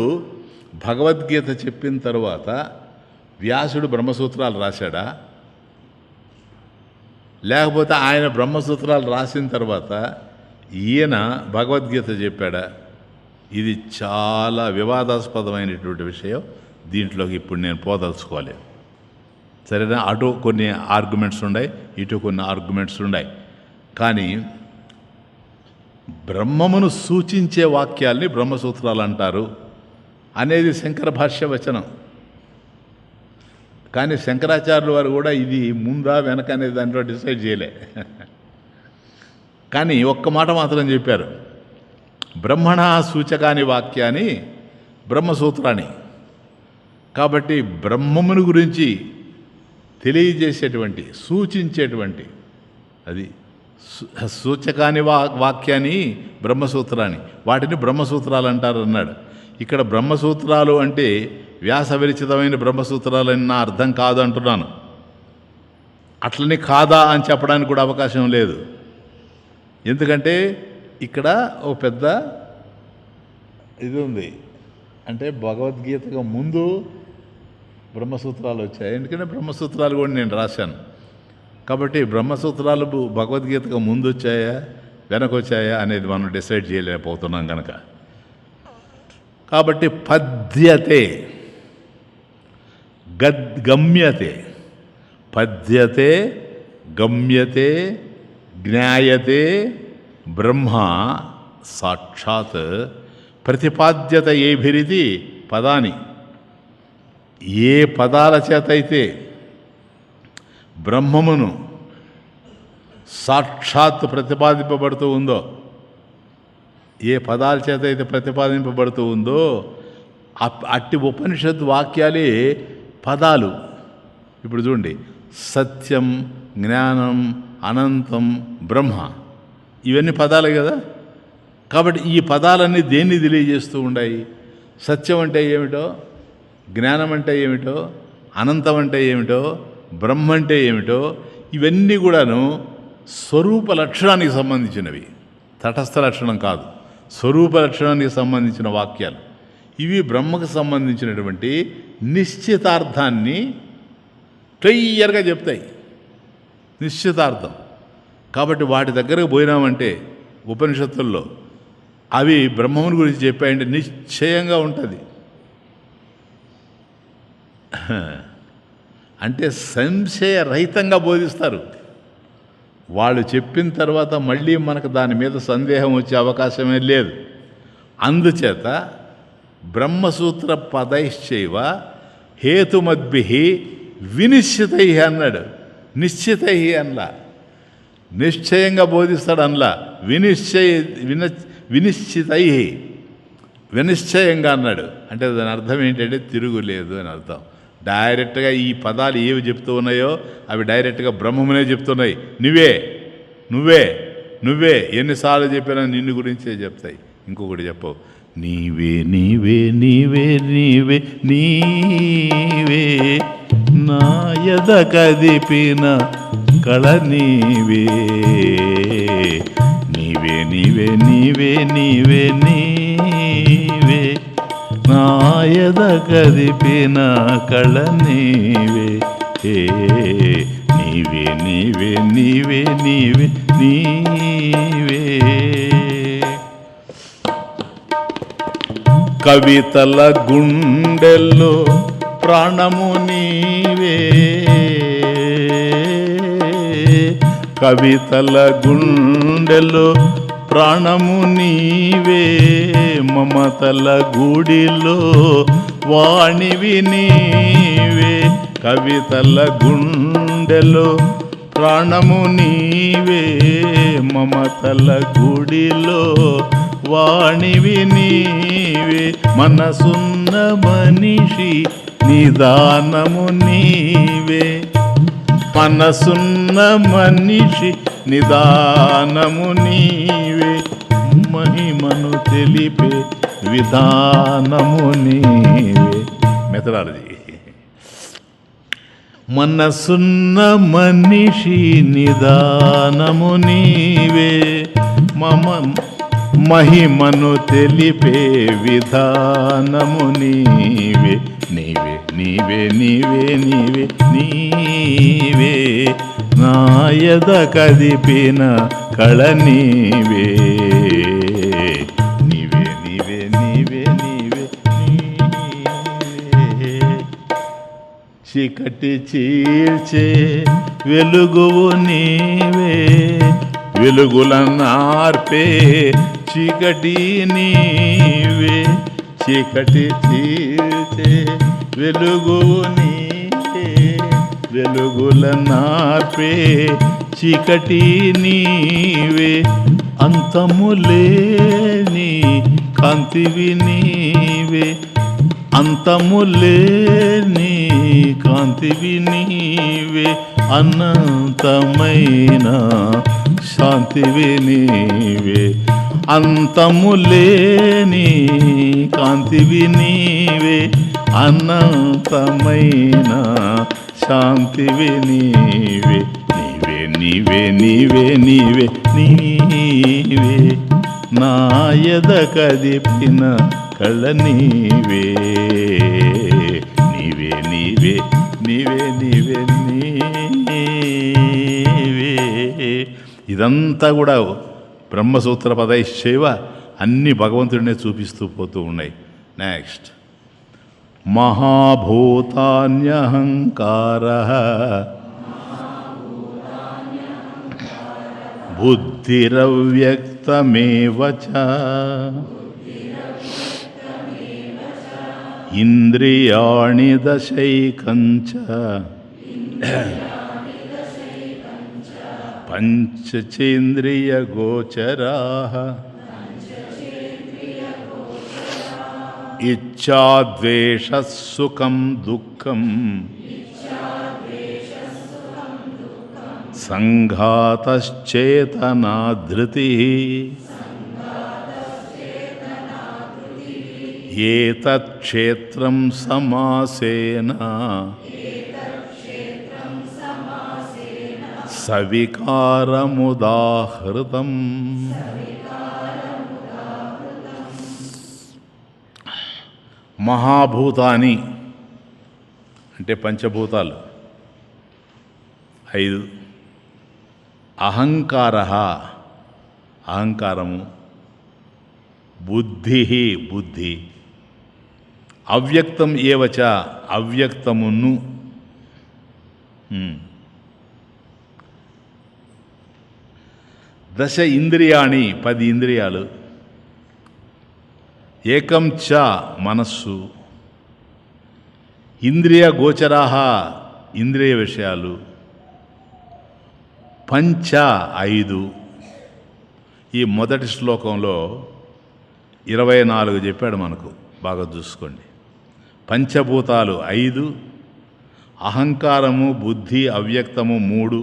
భగవద్గీత చెప్పిన తర్వాత వ్యాసుడు బ్రహ్మసూత్రాలు రాశాడా? లేకపోతే ఆయన బ్రహ్మసూత్రాలు రాసిన తర్వాత ఈయన భగవద్గీత చెప్పాడా? ఇది చాలా వివాదాస్పదమైనటువంటి విషయం. దీంట్లోకి ఇప్పుడు నేను పోదలుచుకోలేదు. సరేనా? అటు కొన్ని ఆర్గ్యుమెంట్స్ ఉన్నాయి, ఇటు కొన్ని ఆర్గ్యుమెంట్స్ ఉన్నాయి. కానీ బ్రహ్మమును సూచించే వాక్యాల్ని బ్రహ్మసూత్రాలు అంటారు అనేది శంకర భాష్య వచనం. కానీ శంకరాచార్యుల వారు కూడా ఇది ముందా వెనక అనేది దాంట్లో డిసైడ్ చేయలే. కానీ ఒక్క మాట మాత్రం చెప్పారు, బ్రహ్మణ సూచకాని వాక్యాన్ని బ్రహ్మసూత్రాన్ని. కాబట్టి బ్రహ్మమును గురించి తెలియజేసేటువంటి సూచించేటువంటి అది సూచకాని వాక్యాన్ని బ్రహ్మసూత్రాన్ని, వాటిని బ్రహ్మసూత్రాలు అంటారు అన్నాడు. ఇక్కడ బ్రహ్మసూత్రాలు అంటే వ్యాస విరచితమైన బ్రహ్మసూత్రాలని నా అర్థం కాదు అంటున్నాను. అట్లని కాదా అని చెప్పడానికి కూడా అవకాశం లేదు. ఎందుకంటే ఇక్కడ ఓ పెద్ద ఇది ఉంది. అంటే భగవద్గీతకు ముందు బ్రహ్మసూత్రాలు వచ్చాయి. ఎందుకంటే బ్రహ్మసూత్రాలు కూడా నేను రాశాను. కాబట్టి బ్రహ్మసూత్రాలు భగవద్గీతకు ముందు వచ్చాయా వెనక వచ్చాయా అనేది మనం డిసైడ్ చేయలేకపోతున్నాం కనుక. కాబట్టి పద్యతే గమ్యతే, పద్యతే గమ్యతే జ్ఞాయతే బ్రహ్మ సాక్షాత్ ప్రతిపాద్యత ఏభిరిది పదాని. ఏ పదాల చేత అయితే బ్రహ్మమును సాక్షాత్ ప్రతిపాదింపబడుతూ ఉందో, ఏ పదాల చేత అయితే ప్రతిపాదింపబడుతూ ఉందో అట్టి ఉపనిషత్ వాక్యాలే పదాలు. ఇప్పుడు చూడండి, సత్యం, జ్ఞానం, అనంతం, బ్రహ్మ, ఇవన్నీ పదాలే కదా. కాబట్టి ఈ పదాలన్నీ దేన్ని తెలియజేస్తూ ఉన్నాయి? సత్యం అంటే ఏమిటో, జ్ఞానం అంటే ఏమిటో, అనంతం అంటే ఏమిటో, బ్రహ్మ అంటే ఏమిటో, ఇవన్నీ కూడాను స్వరూప లక్షణానికి సంబంధించినవి, తటస్థ లక్షణం కాదు, స్వరూప లక్షణానికి సంబంధించిన వాక్యాలు. ఇవి బ్రహ్మకు సంబంధించినటువంటి నిశ్చితార్థాన్ని క్లియర్గా చెప్తాయి. నిశ్చితార్థం. కాబట్టి వాటి దగ్గరకు పోయినామంటే ఉపనిషత్తుల్లో అవి బ్రహ్మముని గురించి చెప్పాయంటే నిశ్చయంగా ఉంటుంది. అంటే సంశయరహితంగా బోధిస్తారు. వాళ్ళు చెప్పిన తర్వాత మళ్ళీ మనకు దాని మీద సందేహం వచ్చే అవకాశమే లేదు. అందుచేత బ్రహ్మసూత్ర పదైశ్చైవ హేతుమద్భి వినిశ్చితై అన్నాడు. నిశ్చితై అన్లా, నిశ్చయంగా బోధిస్తాడు అన్లా. వినిశ్చితై వినిశ్చయంగా అన్నాడు. అంటే దాని అర్థం ఏంటంటే తిరుగులేదు అని అర్థం. డైరెక్ట్గా ఈ పదాలు ఏవి చెప్తూ ఉన్నాయో అవి డైరెక్ట్గా బ్రహ్మమునే చెప్తున్నాయి. నువ్వే నువ్వే నువ్వే ఎన్నిసార్లు చెప్పినా నిన్ను గురించే చెప్తాయి. ఇంకొకటి చెప్పవు, నీవే నీవే నీవే నీవే నీవే నాయద కదిపిన కళ నీవే, నీవే నీవే నీవే నీవే నీవే నాయద కదిపిన కళ నీవే, నీవే నీవే నీవే నీవే నీవే. కవితల గుండెల్లో ప్రాణము నీవే, కవితల గుండెల్లో ప్రాణము నీవే, మమతల గుడిలో వాణివి నీవే. కవితల గుండెలో ప్రాణము నీవే, మమతల గుడిలో వాణివి నీవే. మనసున్న మనిషి నిదానము నీవే, మనసున్న మనిషి నిదానము నీవే. మహిమను తెలిపే విధానము నీవే. మెథడాలజీ. మనసున్న మనిషి నిదానము నీవే, మహిమను తెలిపే విధానము నీవే. నీవే నీవే నీవే నీవే నీవే నాయద కదిపిన కళ నీవే, నీవే నీవే నీవే నీవే నీవే. చీకటి చీల్చే వెలుగువు నీవే, వెలుగులన్నార్పే చీకటి నీవే. చీకటి చీల్చే వెలుగువు నీవే, వెలుగులన్నార్పే చీకటి నీవే. అంతములేని కాంతివి నీవే, అంతములేని కాంతివి నీవే. అనంతమైన శాంతివి నీవే, అంతములేని కాంతివి నీవే. అనంతమైన శాంతివి నీవే. నీవే నీవే నీవే నీవే నాయద కదిపిన కళ నీవే, నీవే నీవే నీవే నీవే నీవే. ఇదంతా కూడా బ్రహ్మసూత్ర పదైశ్చైవ అన్ని భగవంతుడినే చూపిస్తూ పోతూ ఉన్నాయి. నెక్స్ట్, మహాభూతాన్యహంకారః బుద్ధిరవ్యక్తమేవ చ ఇంద్రియాణి దశైకం చ పంచచేంద్రియగోచరాః ఇచ్ఛాద్వేషః సుఖం దుఃఖం సంఘాతశ్చేతనాధృతిః ఏతత్క్షేత్రం సమాసేన సవికారముదాహృతం. మహాభూతాని అంటే పంచభూతాలు 5. అహంకార, అహంకారము, బుద్ధి, బుద్ధి, అవ్యక్తం ఏవచ, అవ్యక్తమును, దశ ఇంద్రియాణి, 10 ఇంద్రియాలు, ఏకం చ మనస్సు, ఇంద్రియ గోచరా, ఇంద్రియ విషయాలు, పంచ 5. ఈ మొదటి శ్లోకంలో 24 చెప్పాడు మనకు, బాగా చూసుకోండి. పంచభూతాలు 5, అహంకారము, బుద్ధి, అవ్యక్తము 3,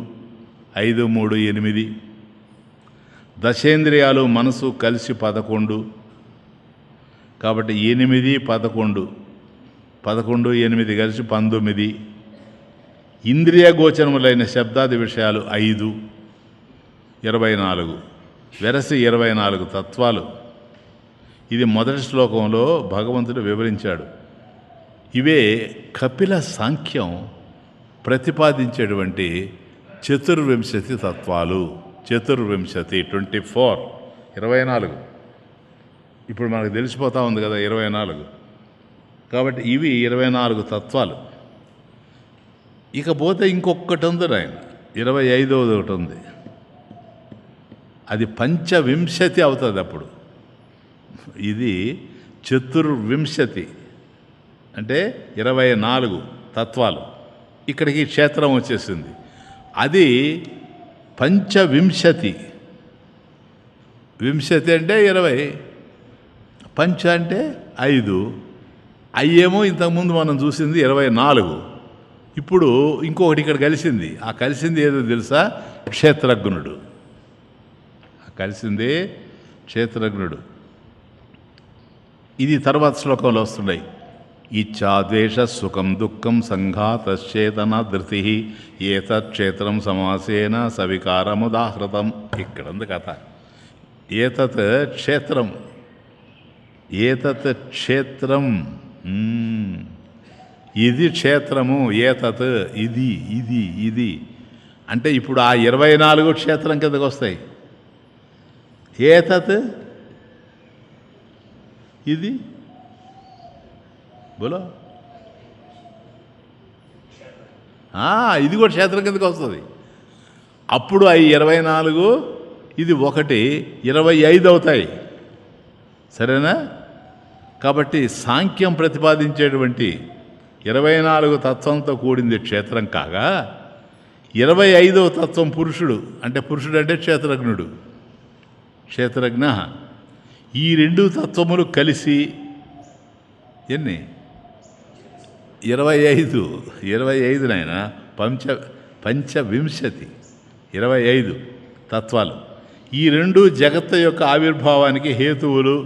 5, 3, 8, దశేంద్రియాలు మనసు కలిసి 11. కాబట్టి 8, 11, 11, 8 కలిసి 19. ఇంద్రియ గోచరములైన శబ్దాది విషయాలు 5, 24, వెరసి 24 తత్వాలు. ఇది మొదటి శ్లోకంలో భగవంతుడు వివరించాడు. ఇవే కపిల సాంఖ్యం ప్రతిపాదించేటువంటి 24 తత్వాలు. 24, 24. ఇప్పుడు మనకు తెలిసిపోతూ ఉంది కదా 24. కాబట్టి ఇవి 24 తత్వాలు. ఇకపోతే ఇంకొకటి ఉంది ఆయన, 25వది ఒకటి ఉంది. అది 25 అవుతుంది అప్పుడు. ఇది 24 అంటే 24 తత్వాలు. ఇక్కడికి క్షేత్రం వచ్చేసింది. అది 25. 20 అంటే 20, పంచ అంటే 5. అయ్యేమో ఇంతకుముందు మనం చూసింది 24. ఇప్పుడు ఇంకొకటి ఇక్కడ కలిసింది. ఆ కలిసింది ఏదో తెలుసా? క్షేత్రజ్ఞుడు. కలిసింది క్షేత్రజ్ఞుడు. ఇది తర్వాత శ్లోకంలో వస్తున్నాయి. ఇచ్ఛాద్వేష సుఖం దుఃఖం సంఘాతశ్చేతన ధృతి ఏతత్క్షేత్రం సమాసేన సవికారముదాహృతం. ఇక్కడ ఉంది కథ. ఏతత్ క్షేత్రం, ఏతత్ క్షేత్రం, ఇది క్షేత్రము, ఏతత్ ఇది, ఇది, ఇది అంటే ఇప్పుడు ఆ 24 క్షేత్రం కిందకు వస్తాయి. ఏతత్ ఇది బోలో, ఇది కూడా క్షేత్రం కిందకు వస్తుంది. అప్పుడు అవి 24, ఇది ఒకటి 25 అవుతాయి. సరేనా? కాబట్టి సాంఖ్యం ప్రతిపాదించేటువంటి 24 తత్వంతో కూడింది క్షేత్రం కాగా, 25వ తత్వం పురుషుడు. అంటే పురుషుడు అంటే క్షేత్రజ్ఞుడు, క్షేత్రజ్ఞ. ఈ 2 తత్వములు కలిసి ఎన్ని? 25. 25 నాయన, పంచవింశతి, 25 తత్వాలు. ఈ 2 జగత్తు యొక్క ఆవిర్భావానికి హేతువులు.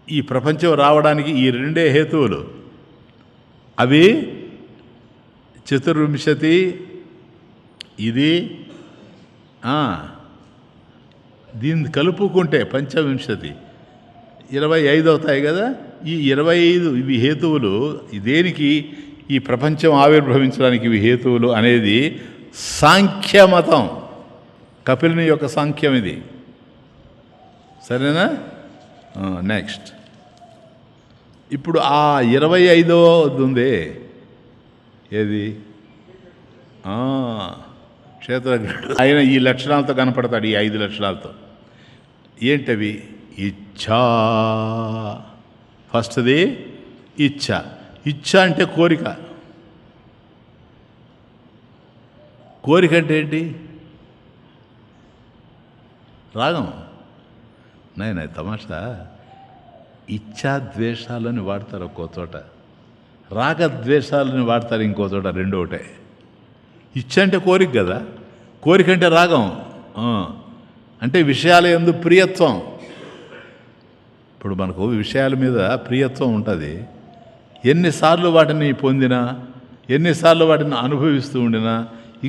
ఈ ప్రపంచం రావడానికి ఈ 2 హేతువులు. అవి 24, ఇది దీన్ని కలుపుకుంటే పంచవింశతి 25 అవుతాయి కదా. ఈ 25 ఇవి హేతువులు. దేనికి? ఈ ప్రపంచం ఆవిర్భవించడానికి ఇవి హేతువులు అనేది సాంఖ్యమతం, కపిలుని యొక్క సాంఖ్యం ఇది. సరేనా? నెక్స్ట్ ఇప్పుడు ఆ 25వది ఉందే, ఏది? క్షేత్రజ్ఞుడు. ఆయన ఈ లక్షణాలతో కనపడతాడు, ఈ 5 లక్షణాలతో. ఏంటవి? ఇచ్ఛా. ఫస్ట్ది ఇచ్ఛ. ఇచ్ఛ అంటే కోరిక. కోరిక అంటే ఏంటి? రాగం. నాయన తమాషా, ఇచ్ఛాద్వేషాలని వాడతారు ఒక్కో చోట, రాగద్వేషాలని వాడతారు ఇంకో చోట. 2 ఒకటే. ఇచ్ఛ అంటే కోరిక కదా, కోరిక అంటే రాగం. అంటే విషయాల యందు ప్రియత్వం. ఇప్పుడు మనకు విషయాల మీద ప్రియత్వం ఉంటుంది. ఎన్నిసార్లు వాటిని పొందినా, ఎన్నిసార్లు వాటిని అనుభవిస్తూ ఉండినా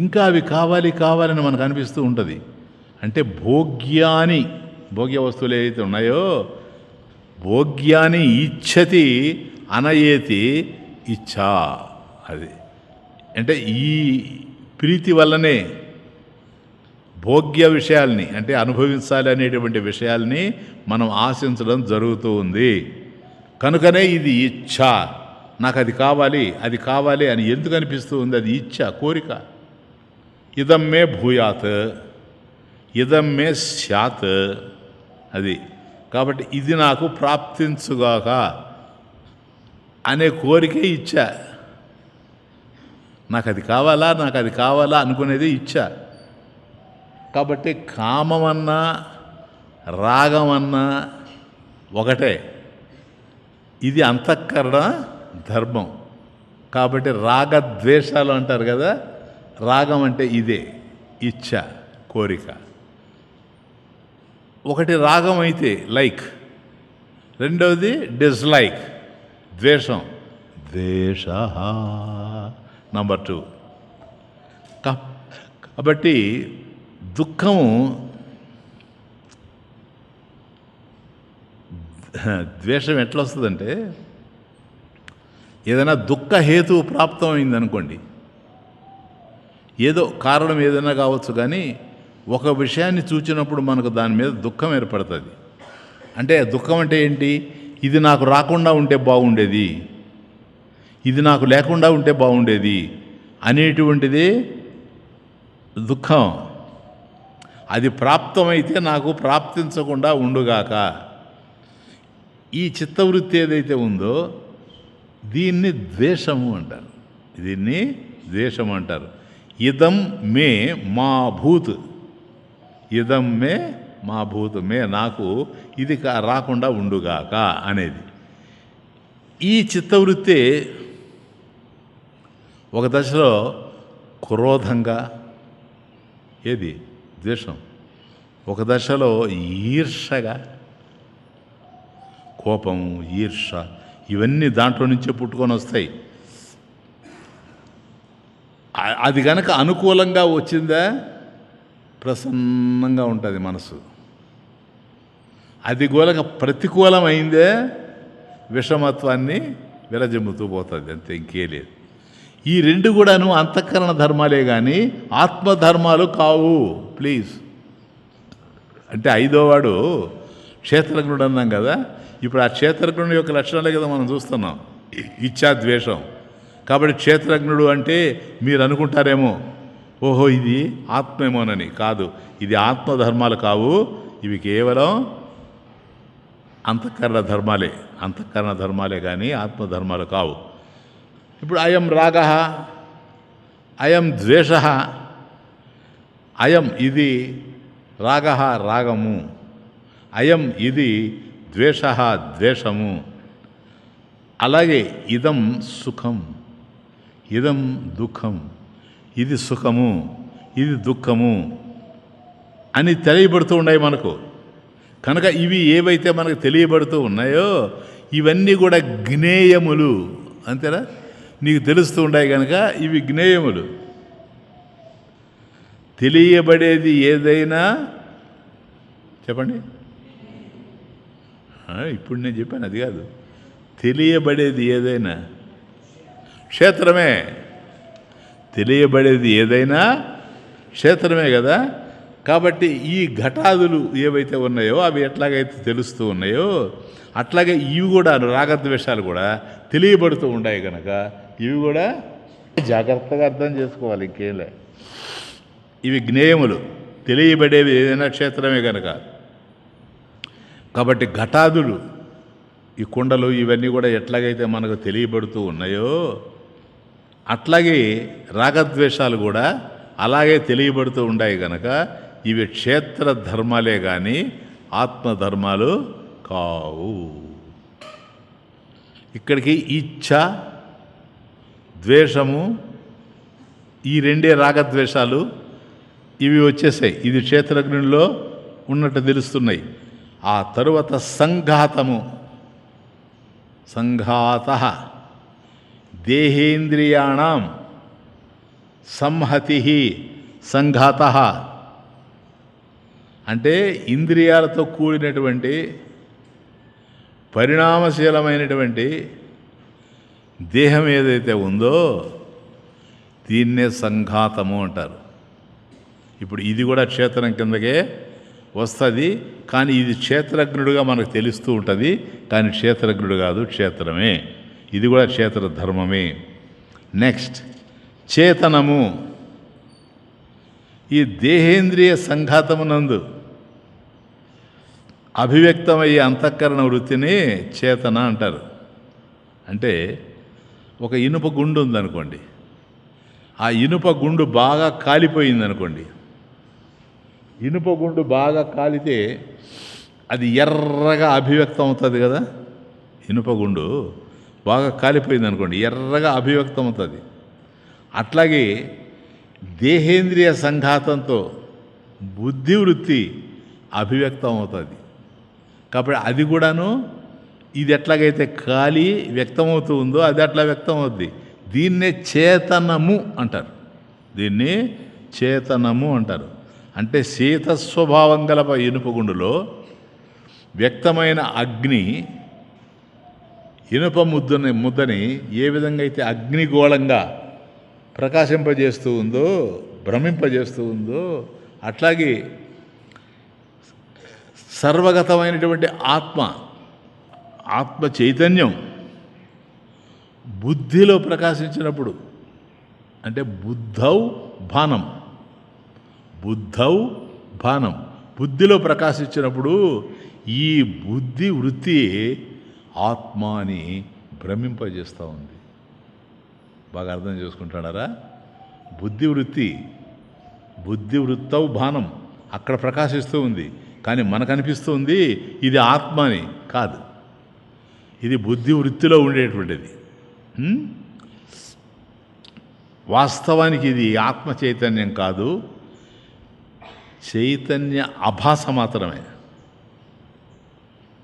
ఇంకా అవి కావాలి కావాలని మనకు అనిపిస్తూ ఉంటుంది. అంటే భోగ్యాని, భోగ్య వస్తువులు ఏవైతే ఉన్నాయో, భోగ్యాని ఇచ్చతి అనయేతి ఇచ్ఛా. అది అంటే ఈ ప్రీతి వల్లనే, భోగ్య విషయాల్ని అంటే అనుభవించాలి అనేటువంటి విషయాల్ని మనం ఆశించడం జరుగుతూ ఉంది. కనుకనే ఇది ఇచ్ఛ. నాకు అది కావాలి అని ఎందుకు అనిపిస్తూ ఉంది? అది ఇచ్ఛ, కోరిక. ఇదం మే భూయాత్, ఇదం మే స్యాత్, అది. కాబట్టి ఇది నాకు ప్రాప్తించుగాక అనే కోరికే ఇచ్చ. నాకు అది కావాలా అనుకునేది ఇచ్చ. కాబట్టి కామమన్నా రాగమన్నా ఒకటే. ఇది అంతఃకరణ ధర్మం. కాబట్టి రాగద్వేషాలు అంటారు కదా, రాగం అంటే ఇదే, ఇచ్చ, కోరిక. ఒకటి రాగం అయితే లైక్, రెండవది డిస్లైక్, ద్వేషం, ద్వేష నంబర్ 2. కాబట్టి దుఃఖము ద్వేషం ఎట్లా వస్తుందంటే, ఏదైనా దుఃఖ హేతువు ప్రాప్తం అయిందనుకోండి, ఏదో కారణం ఏదైనా కావచ్చు, కానీ ఒక విషయాన్ని చూచినప్పుడు మనకు దాని మీద దుఃఖం ఏర్పడుతుంది. అంటే దుఃఖం అంటే ఏంటి? ఇది నాకు రాకుండా ఉంటే బాగుండేది, ఇది నాకు లేకుండా ఉంటే బాగుండేది అనేటువంటిది దుఃఖం. అది ప్రాప్తమైతే నాకు ప్రాప్తించకుండా ఉండుగాక. ఈ చిత్తవృత్తి ఏదైతే ఉందో దీన్ని ద్వేషము అంటారు. దీన్ని ద్వేషము అంటారు. ఇదం మే మా భూత్, ఇదం మే మా భూత్, మే నాకు ఇది రాకుండా ఉండుగాక అనేది. ఈ చిత్తవృత్తి ఒక దశలో క్రోధంగా, ఏది ద్వేషం, ఒక దశలో ఈర్షగా, కోపం, ఈర్ష, ఇవన్నీ దాంట్లో నుంచే పుట్టుకొని వస్తాయి. అది కనుక అనుకూలంగా వచ్చిందా ప్రసన్నంగా ఉంటుంది మనసు. అది గోలంగా ప్రతికూలమైందే విషమత్వాన్ని విరజిమ్ముతూ పోతుంది, అంతే, ఇంకే లేదు. ఈ రెండు కూడాను అంతఃకరణ ధర్మాలే కానీ ఆత్మధర్మాలు కావు. ప్లీజ్. అంటే 5వ వాడు క్షేత్రజ్ఞుడు అన్నాం కదా, ఇప్పుడు ఆ క్షేత్రజ్ఞుడి యొక్క లక్షణాలే కదా మనం చూస్తున్నాం, ఇచ్చా, ద్వేషం. కాబట్టి క్షేత్రజ్ఞుడు అంటే మీరు అనుకుంటారేమో, ఓహో ఇది ఆత్మేమోనని. కాదు, ఇది ఆత్మధర్మాలు కావు, ఇవి కేవలం అంతఃకరణ ధర్మాలే కానీ ఆత్మధర్మాలు కావు. ఇప్పుడు అయం రాగ, అయం ద్వేష, అయం ఇది రాగ రాగము, అయం ఇది ద్వేష ద్వేషము. అలాగే ఇదం సుఖం, ఇదం దుఃఖం, ఇది సుఖము, ఇది దుఃఖము అని తెలియబడుతూ ఉన్నాయి మనకు. కనుక ఇవి ఏవైతే మనకు తెలియబడుతూ ఉన్నాయో ఇవన్నీ కూడా జ్ఞేయములు, అంతేనా? నీకు తెలుస్తూ ఉన్నాయి కనుక ఇవి జ్ఞేయములు. తెలియబడేది ఏదైనా చెప్పండి. ఇప్పుడు నేను చెప్పాను, అది కాదు. తెలియబడేది ఏదైనా క్షేత్రమే. తెలియబడేది ఏదైనా క్షేత్రమే కదా. కాబట్టి ఈ ఘటాదులు ఏవైతే ఉన్నాయో అవి ఎట్లాగైతే తెలుస్తూ ఉన్నాయో అట్లాగే ఇవి కూడా రాగద్వేషాలు కూడా తెలియబడుతూ ఉన్నాయి కనుక ఇవి కూడా జాగ్రత్తగా అర్థం చేసుకోవాలి, ఇంకేంలే. ఇవి జ్ఞేయములు, తెలియబడేవి ఏదైనా క్షేత్రమే కనుక. కాబట్టి ఘటాదులు, ఈ కుండలు, ఇవన్నీ కూడా ఎట్లాగైతే మనకు తెలియబడుతూ ఉన్నాయో అట్లాగే రాగద్వేషాలు కూడా అలాగే తెలియబడుతూ ఉన్నాయి కనుక ఇవి క్షేత్ర ధర్మాలే కానీ ఆత్మధర్మాలు కావు. ఇక్కడికి ఇచ్ఛ, ద్వేషము, ఈ రెండే రాగద్వేషాలు ఇవి వచ్చేసాయి. ఇది క్షేత్రజ్ఞుల్లో ఉన్నట్టు తెలుస్తున్నాయి. ఆ తరువాత సంఘాతము, సంఘాత దేహేంద్రియాణం సంహతి సంఘాత అంటే ఇంద్రియాలతో కూడినటువంటి పరిణామశీలమైనటువంటి దేహం ఏదైతే ఉందో దీన్నే సంఘాతము అంటారు. ఇప్పుడు ఇది కూడా క్షేత్రం కిందకే వస్తుంది. కానీ ఇది క్షేత్రజ్ఞుడుగా మనకు తెలుస్తూ ఉంటుంది, కానీ క్షేత్రజ్ఞుడు కాదు, క్షేత్రమే. ఇది కూడా క్షేత్ర ధర్మమే. నెక్స్ట్ చేతనము. ఈ దేహేంద్రియ సంఘాతమునందు అభివ్యక్తమయ్యే అంతఃకరణ వృత్తిని చేతన అంటారు. అంటే ఒక ఇనుప గుండు ఉందనుకోండి, ఆ ఇనుప గుండు బాగా కాలిపోయిందనుకోండి, ఇనుప గుండు బాగా కాలితే అది ఎర్రగా అభివ్యక్తం అవుతుంది కదా. ఇనుప గుండు బాగా కాలిపోయింది అనుకోండి, ఎర్రగా అభివ్యక్తం అవుతుంది. అట్లాగే దేహేంద్రియ సంఘాతంతో బుద్ధి వృత్తి అభివ్యక్తం అవుతుంది. కాబట్టి అది కూడాను ఇది ఎట్లాగైతే కాలి వ్యక్తమవుతూ ఉందో అది అట్లా వ్యక్తం అవుద్ది. దీన్నే చేతనము అంటారు. దీన్ని చేతనము అంటారు. అంటే శీత స్వభావం గల ఇనుప గుండులో వ్యక్తమైన అగ్ని ఇనుప ముద్దని ఏ విధంగా అయితే అగ్నిగోళంగా ప్రకాశింపజేస్తూ ఉందో, భ్రమింపజేస్తూ ఉందో, అట్లాగే సర్వగతమైనటువంటి ఆత్మ చైతన్యం బుద్ధిలో ప్రకాశించినప్పుడు, అంటే బుద్ధౌ భానం బుద్ధిలో ప్రకాశించినప్పుడు ఈ బుద్ధి వృత్తి ఆత్మ అని భ్రమింపజేస్తూ ఉంది. బాగా అర్థం చేసుకుంటున్నారా? బుద్ధి వృత్తౌ భానం అక్కడ ప్రకాశిస్తూ ఉంది, కానీ మనకు అనిపిస్తుంది ఇది ఆత్మ అని. కాదు, ఇది బుద్ధి వృత్తిలో ఉండేటువంటిది. వాస్తవానికి ఇది ఆత్మ చైతన్యం కాదు, చైతన్య అభాస మాత్రమే.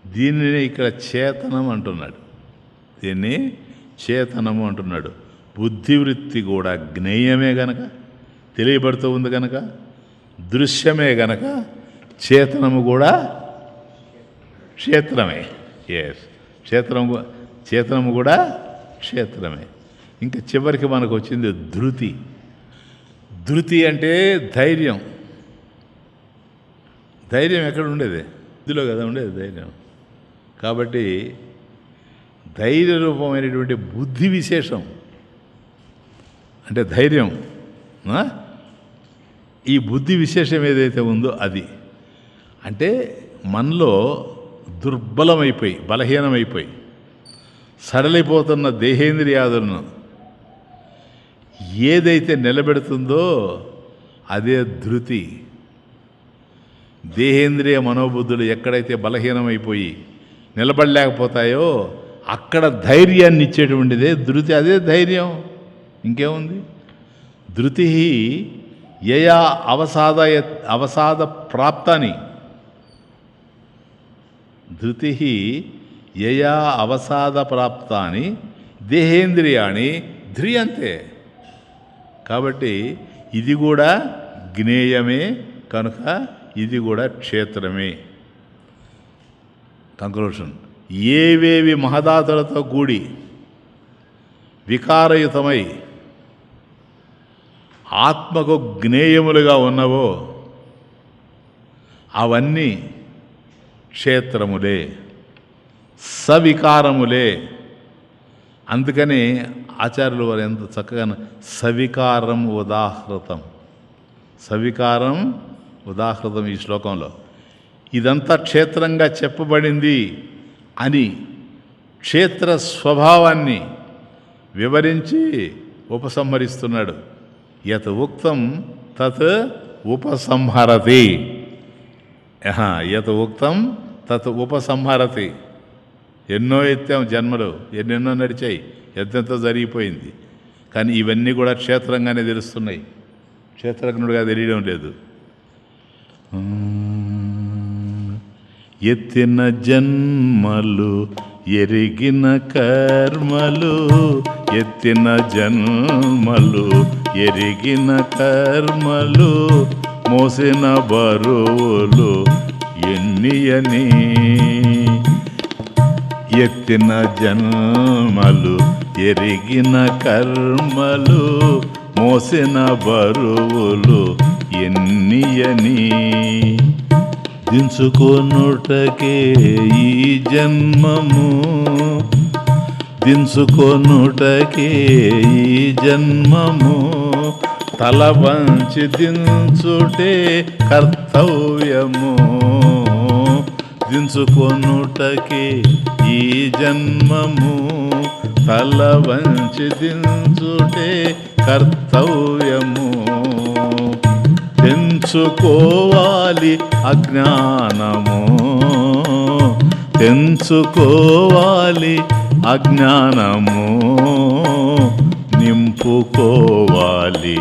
దీనిని ఇక్కడ చేతనం అంటున్నాడు. దీన్ని చేతనము అంటున్నాడు. బుద్ధివృత్తి కూడా జ్ఞేయమే గనక, తెలియబడుతూ ఉంది గనక, దృశ్యమే గనక చేతనము కూడా క్షేత్రమే. ఎస్, చేతనము కూడా క్షేత్రమే. ఇంకా చివరికి మనకు వచ్చింది ధృతి. ధృతి అంటే ధైర్యం. ధైర్యం ఎక్కడ ఉండేది? బుద్ధిలో కదా ఉండేది ధైర్యం. కాబట్టి ధైర్య రూపమైనటువంటి బుద్ధి విశేషం అంటే ధైర్యం. ఈ బుద్ధి విశేషం ఏదైతే ఉందో అది అంటే మనలో దుర్బలమైపోయి, బలహీనమైపోయి సడలిపోతున్న దేహేంద్రియాదులను ఏదైతే నిలబెడుతుందో అదే ధృతి. దేహేంద్రియ మనోబుద్ధులు ఎక్కడైతే బలహీనమైపోయి నిలబడలేకపోతాయో అక్కడ ధైర్యాన్ని ఇచ్చేటువంటిదే ధృతి. అదే ధైర్యం, ఇంకేముంది? ధృతి యయా అవసాద ప్రాప్తాని, ధృతి యయా అవసాద ప్రాప్తాని దేహేంద్రియాణి ధ్రియంతే. కాబట్టి ఇది కూడా జ్ఞేయమే కనుక ఇది కూడా క్షేత్రమే. కంక్లూషన్: ఏవేవి మహదాతులతో కూడి వికారయుతమై ఆత్మకు జ్ఞేయములుగా ఉన్నవో అవన్నీ క్షేత్రములే, సవికారములే. అందుకని ఆచార్యులు వారు ఎంత చక్కగా సవికారం ఉదాహృతం ఈ శ్లోకంలో ఇదంతా క్షేత్రంగా చెప్పబడింది అని క్షేత్ర స్వభావాన్ని వివరించి ఉపసంహరిస్తున్నాడు. యత్ ఉక్తం తత్ ఉపసంహరతి. యత్ ఉక్తం తత్ ఉపసంహరతి. ఎన్నో ఎత్తాం జన్మలు, ఎన్నెన్నో నడిచాయి, ఎంతెంతో జరిగిపోయింది. కానీ ఇవన్నీ కూడా క్షేత్రంగానే తెలుస్తున్నాయి, క్షేత్రజ్ఞుడిగా తెలియడం లేదు. ఎత్తిన జన్మలు ఎరిగిన కర్మలు, ఎత్తిన జన్మలు ఎరిగిన కర్మలు, మోసిన బరువులు ఎన్నియని. ఎత్తిన జన్మలు ఎరిగిన కర్మలు, మోసిన బరువులు ఎన్నియని దించుకొనుటకే ఈ జన్మము దించుకొనుటకే ఈ జన్మము తల వంచి దించుటే కర్తవ్యము దించుకొనుటకే ఈ జన్మము తల వంచి దించుటే కర్తవ్యము తెంచుకోవాలి అజ్ఞానము తెంచుకోవాలి అజ్ఞానము నింపుకోవాలి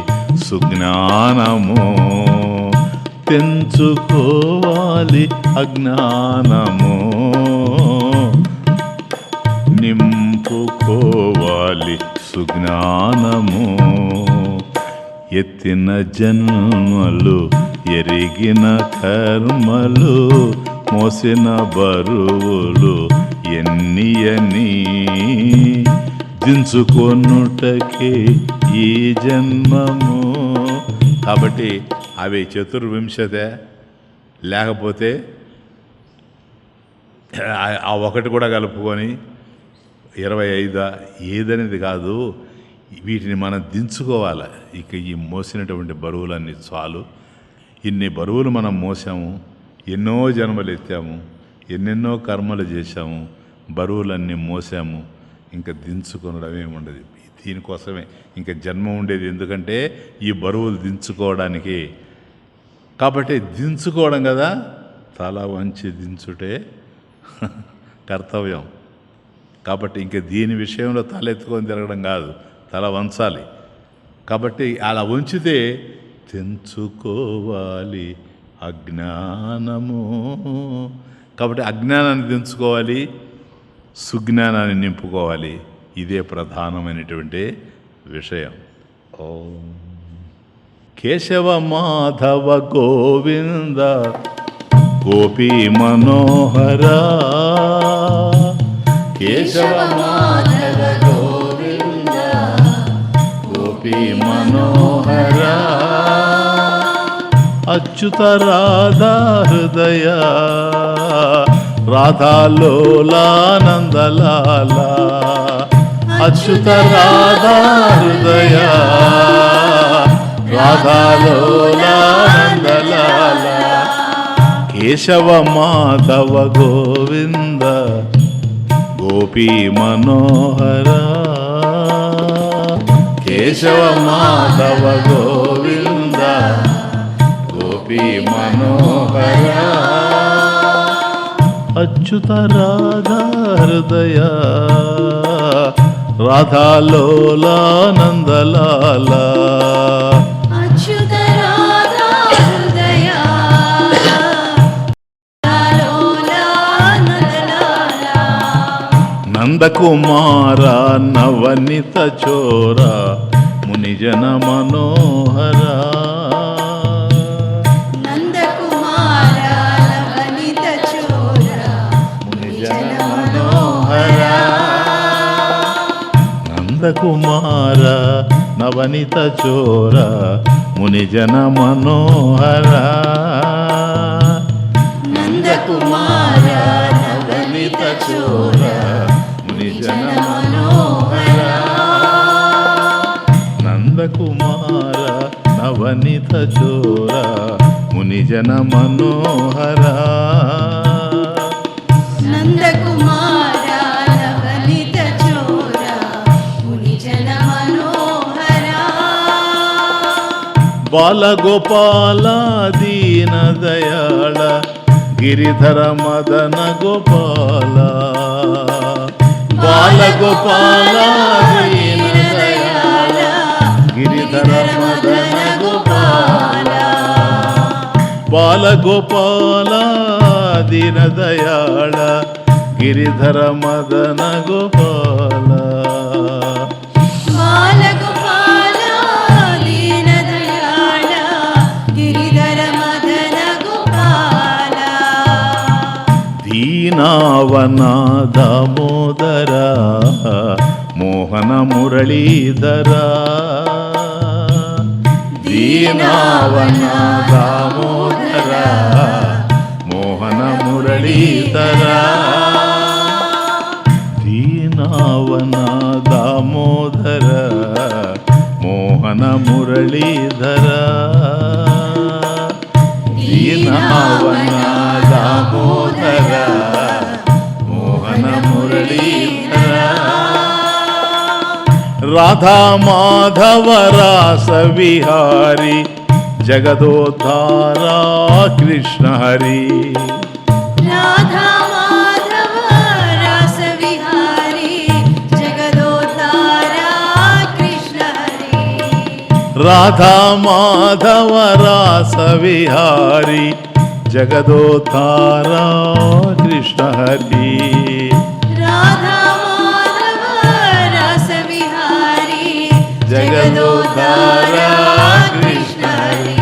సుజ్ఞానము తెంచుకోవాలి అజ్ఞానము నింపుకోవాలి సుజ్ఞానము ఎత్తిన జన్మలు ఎరిగిన కర్మలు మోసిన బరువులు ఎన్నియని దించుకొనుటకే ఈ జన్మము. కాబట్టి అవి చతుర్వింశతే, లేకపోతే ఆ ఒకటి కూడా కలుపుకొని 25 ఏదనేది కాదు. వీటిని మనం దించుకోవాలి. ఇక ఈ మోసినటువంటి బరువులన్నీ చాలు. ఇన్ని బరువులు మనం మోసాము, ఎన్నో జన్మలు ఎత్తాము, ఎన్నెన్నో కర్మలు చేశాము, బరువులన్నీ మోసాము. ఇంకా దించుకొనడం ఏముండదు. దీనికోసమే ఇంకా జన్మ ఉండేది. ఎందుకంటే ఈ బరువులు దించుకోవడానికి. కాబట్టి దించుకోవడం కదా, తల వంచి దించుటే కర్తవ్యం. కాబట్టి ఇంకా దీని విషయంలో తలెత్తుకొని తిరగడం కాదు, తల వంచాలి. కాబట్టి అలా ఉంచితే తెంచుకోవాలి అజ్ఞానము. కాబట్టి అజ్ఞానాన్ని తెంచుకోవాలి, సుజ్ఞానాన్ని నింపుకోవాలి. ఇదే ప్రధానమైనటువంటి విషయం. ఓం కేశవ మాధవ గోవింద గోపీ మనోహర కేశవ మాధవ గోవింద గోపీ మనోహర అచ్యుత రాధా హృదయ రాధాలోలానందలాల అచ్యుత రాధా హృదయ రాధాలోలానందలాల కేశవ మాధవ గోవింద గోపీ మనోహర కేశవ మాధవ గోవింద గోపీ మనోహర అచ్యుత రాధా హృదయ రాధాలోలానందలాల అచ్యుత రాధా హృదయ రాధాలోలానందలాల నందకుమార నవనిత చోర మునిజన మనోహర నందకుమార నవనిత చోర మునిజన మనోహర నందకుమార నవనిత చోర మునిజన మనోహర నందకుమార నవనిత చోర మునిజన మనోహర నందకుమార నవనిత చోర మునిజన మనోహర నందకుమార నవనిత చోర మునిజన మనోహర బాలగోపాల దీన దయాళ గిరిధర మదన గోపాల బాలగోపాల దీన దయాళ గిరిధర మదన గోపాల బాలగోపాల దీన దయాళ గిరిధర మదన గోపాల బాలగోపాల దీన దయాళ గిరిధర మదన గోపాల దీనావన దామోదర మోహన మురళీధర దీనావన దామోదర మోహన మురళీధర దీనావన దామోదర మోహన మురళీధర దీనావన దామోదర మోహన మురళీధర రాధా మాధవ రాస విహారి జగదోద్ధారా కృష్ణ హరి రాధా మాధవ రాస విహారీ జగదోద్ధారా కృష్ణ హరి రాధా మాధవ రాస విహారి జగదోద్ధారా కృష్ణ హరి రాధా మాధవ రాస విహారీ జగదోద్ధారా కృష్ణ హరి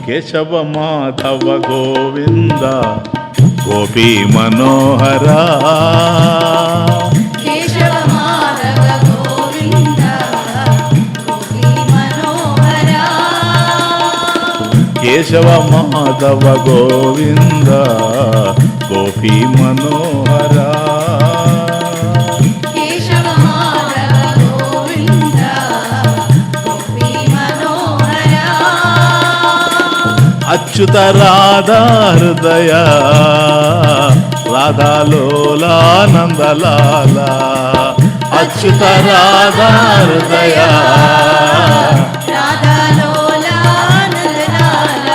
కేశవ మాధవ గోవింద గోపీ మనోహర కేశవ మాధవ గోవింద గోపీ మనోహర కేశవ మాధవ గోవింద గోపీ మనోహర కేశవ మాధవ గోవింద గోపీ మనోహర అచ్యుత రాధా హృదయ రాధాలోలానందలాల అచ్యుత రాధా హృదయ రాధాలోలా నందలాల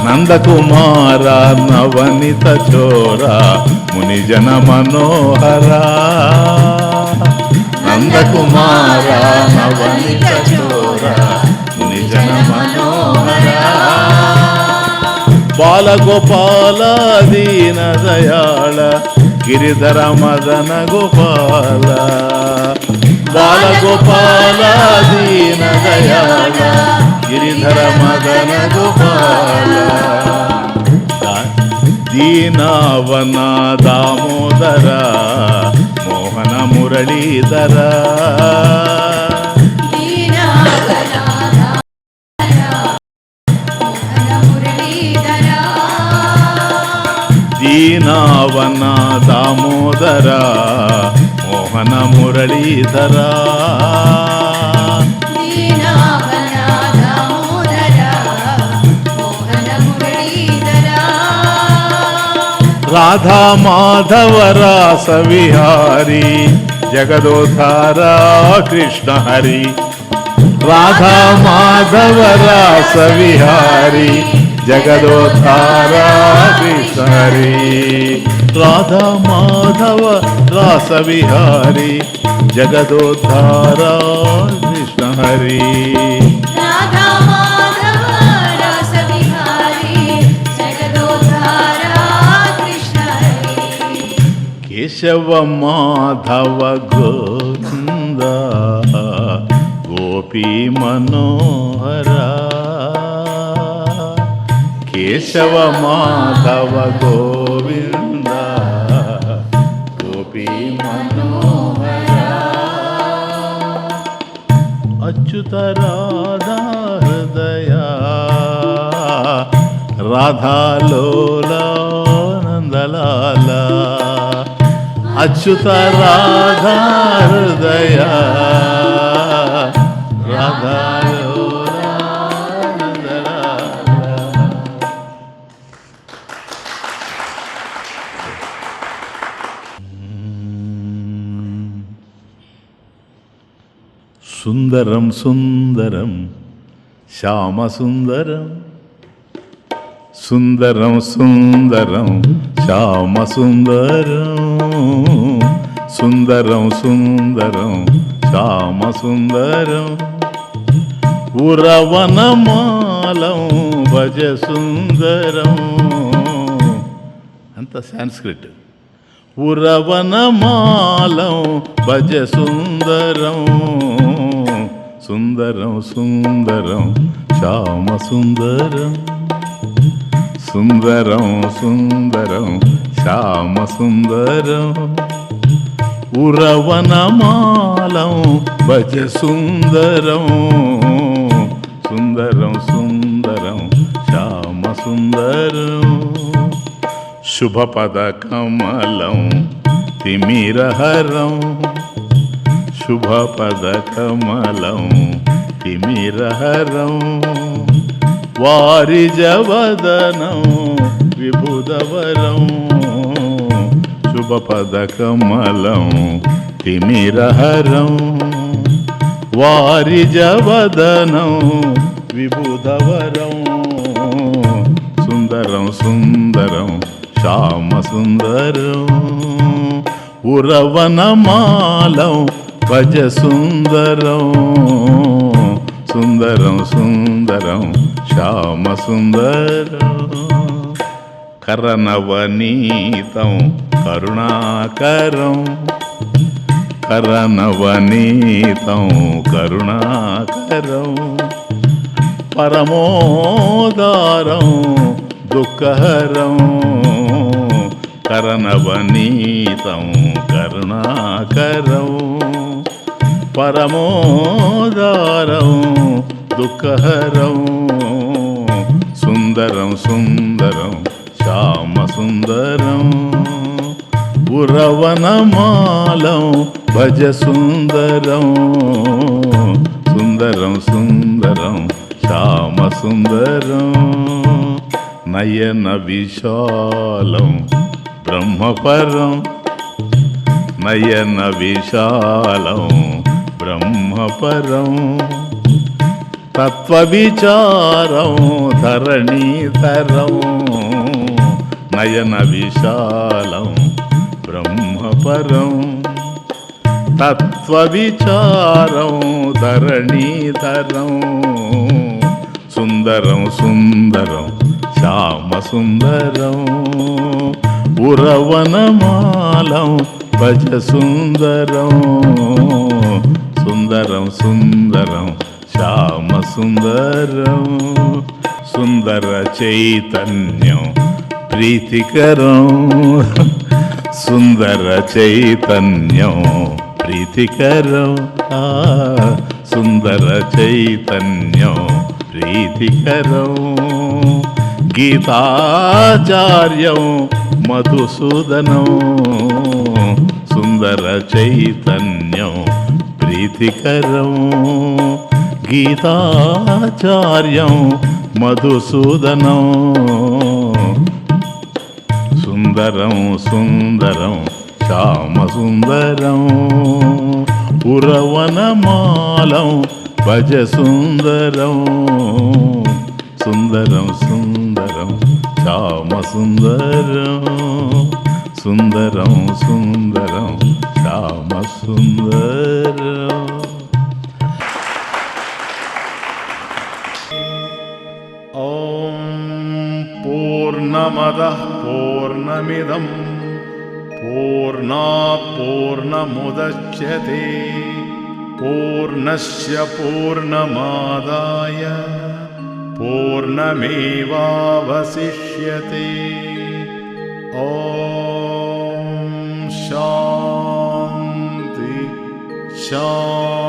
నందకుమార నవనిత చోర మునిజన మనోహర నందకుమార నవనిత చోర మునిజన మనోహర బాలగోపాల దీన దయాళ గిరిధర మదన గోపాల బాలగోపాల దీన దయాళ గిరిధర మదన గోపాల దీనావన దామోదర మోహన మురళీధర దీనావన దామోదర మోహన మురళీధర రాధా మాధవ రాస విహారీ జగదోద్ధారా కృష్ణ హరి రాధా మాధవ రాస విహారీ జగదోద్ధారా కృష్ణ హరి రాధా మాధవ రాస విహారీ జగదోద్ధారా కృష్ణ హరి రాధా మాధవ రాస విహారీ జగదోద్ధారా కృష్ణ హరి కేశవ మాధవ గోవింద గోపీ మనోహర కేశవ మాధవ గోవింద గోపీ మనోహర అచ్యుత రాధా హృదయ రాధాలోలానందలాల అచ్యుత రాధా హృదయ సుందరం సుందరం శ్యామసుందరం సుందరం సుందరం శ్యామసుందరం సుందరం సుందరం శ్యామసుందరం ఉరవనమాలం భజ సుందరం అంత సాంస్క్రిట్ ఉరవనమాలం భజ సుందరం సుందరం సుందరం శ్యామసుందరం సుందరం సుందరం శ్యామసుందరం ఉరవనమాలం భజ సుందరం సుందరం సుందరం సుందరం శ్యామ సుందరం శుభపద కమలం తిమిరహరం శుభపద కమలం తిమిరహరం వారిజవదనం విభుదవరం శుభపద కమలం తిమిరహరం వారిజవదనం విభుదవరం సుందరం సుందరం శ్యామ సుందరం ఉరవనమాలం భజ సుందరం సుందరం సుందరం శ్యామ సుందరం కరనవనీతం కరుణాకరం కరనవనీతం కరుణాకరం పరమోదారం దుఃఖహరం కరనవనీతం కరుణాకరం పరమోదారం దుఃఖహరం సుందరం సుందరం శ్యామ సుందరం ఉరవనమాలం భజ సుందరం సుందరం సుందరం శ్యామ సుందరం నయన విశాలం బ్రహ్మపరం నయన విశాలం బ్రహ్మపరం తత్వవిచారం ధరణీధరం నయన విశాలం బ్రహ్మపరం తత్వవిచారం ధరణీధరం సుందరం సుందరం శ్యామ సుందరం ఉరవనమాలం భజ సుందరం సుందరం సుందరం శ్యామ సుందరం సుందర చైతన్యం ప్రీతికరం సుందర చైతన్యం ప్రీతికరం సుందర చైతన్యం ప్రీతికరం గీతాచార్యం మధుసూదనం సుందర చైతన్యం ప్రీతికరం గీతాచార్యం మధుసూదనం సుందరం సుందరం శ్యామ సుందరం ఉరవనమాలం భజ సుందరం సుందరం సుందరం శ్యామ సుందరం సుందరం సుందరం శ్యామ సుందరం ఓం పూర్ణమదః పూర్ణమిదం పూర్ణాత్ పూర్ణముదచ్యతే పూర్ణస్య పూర్ణమాదాయ పూర్ణమేవావశిష్యతే ఓం శాంతి శాంతి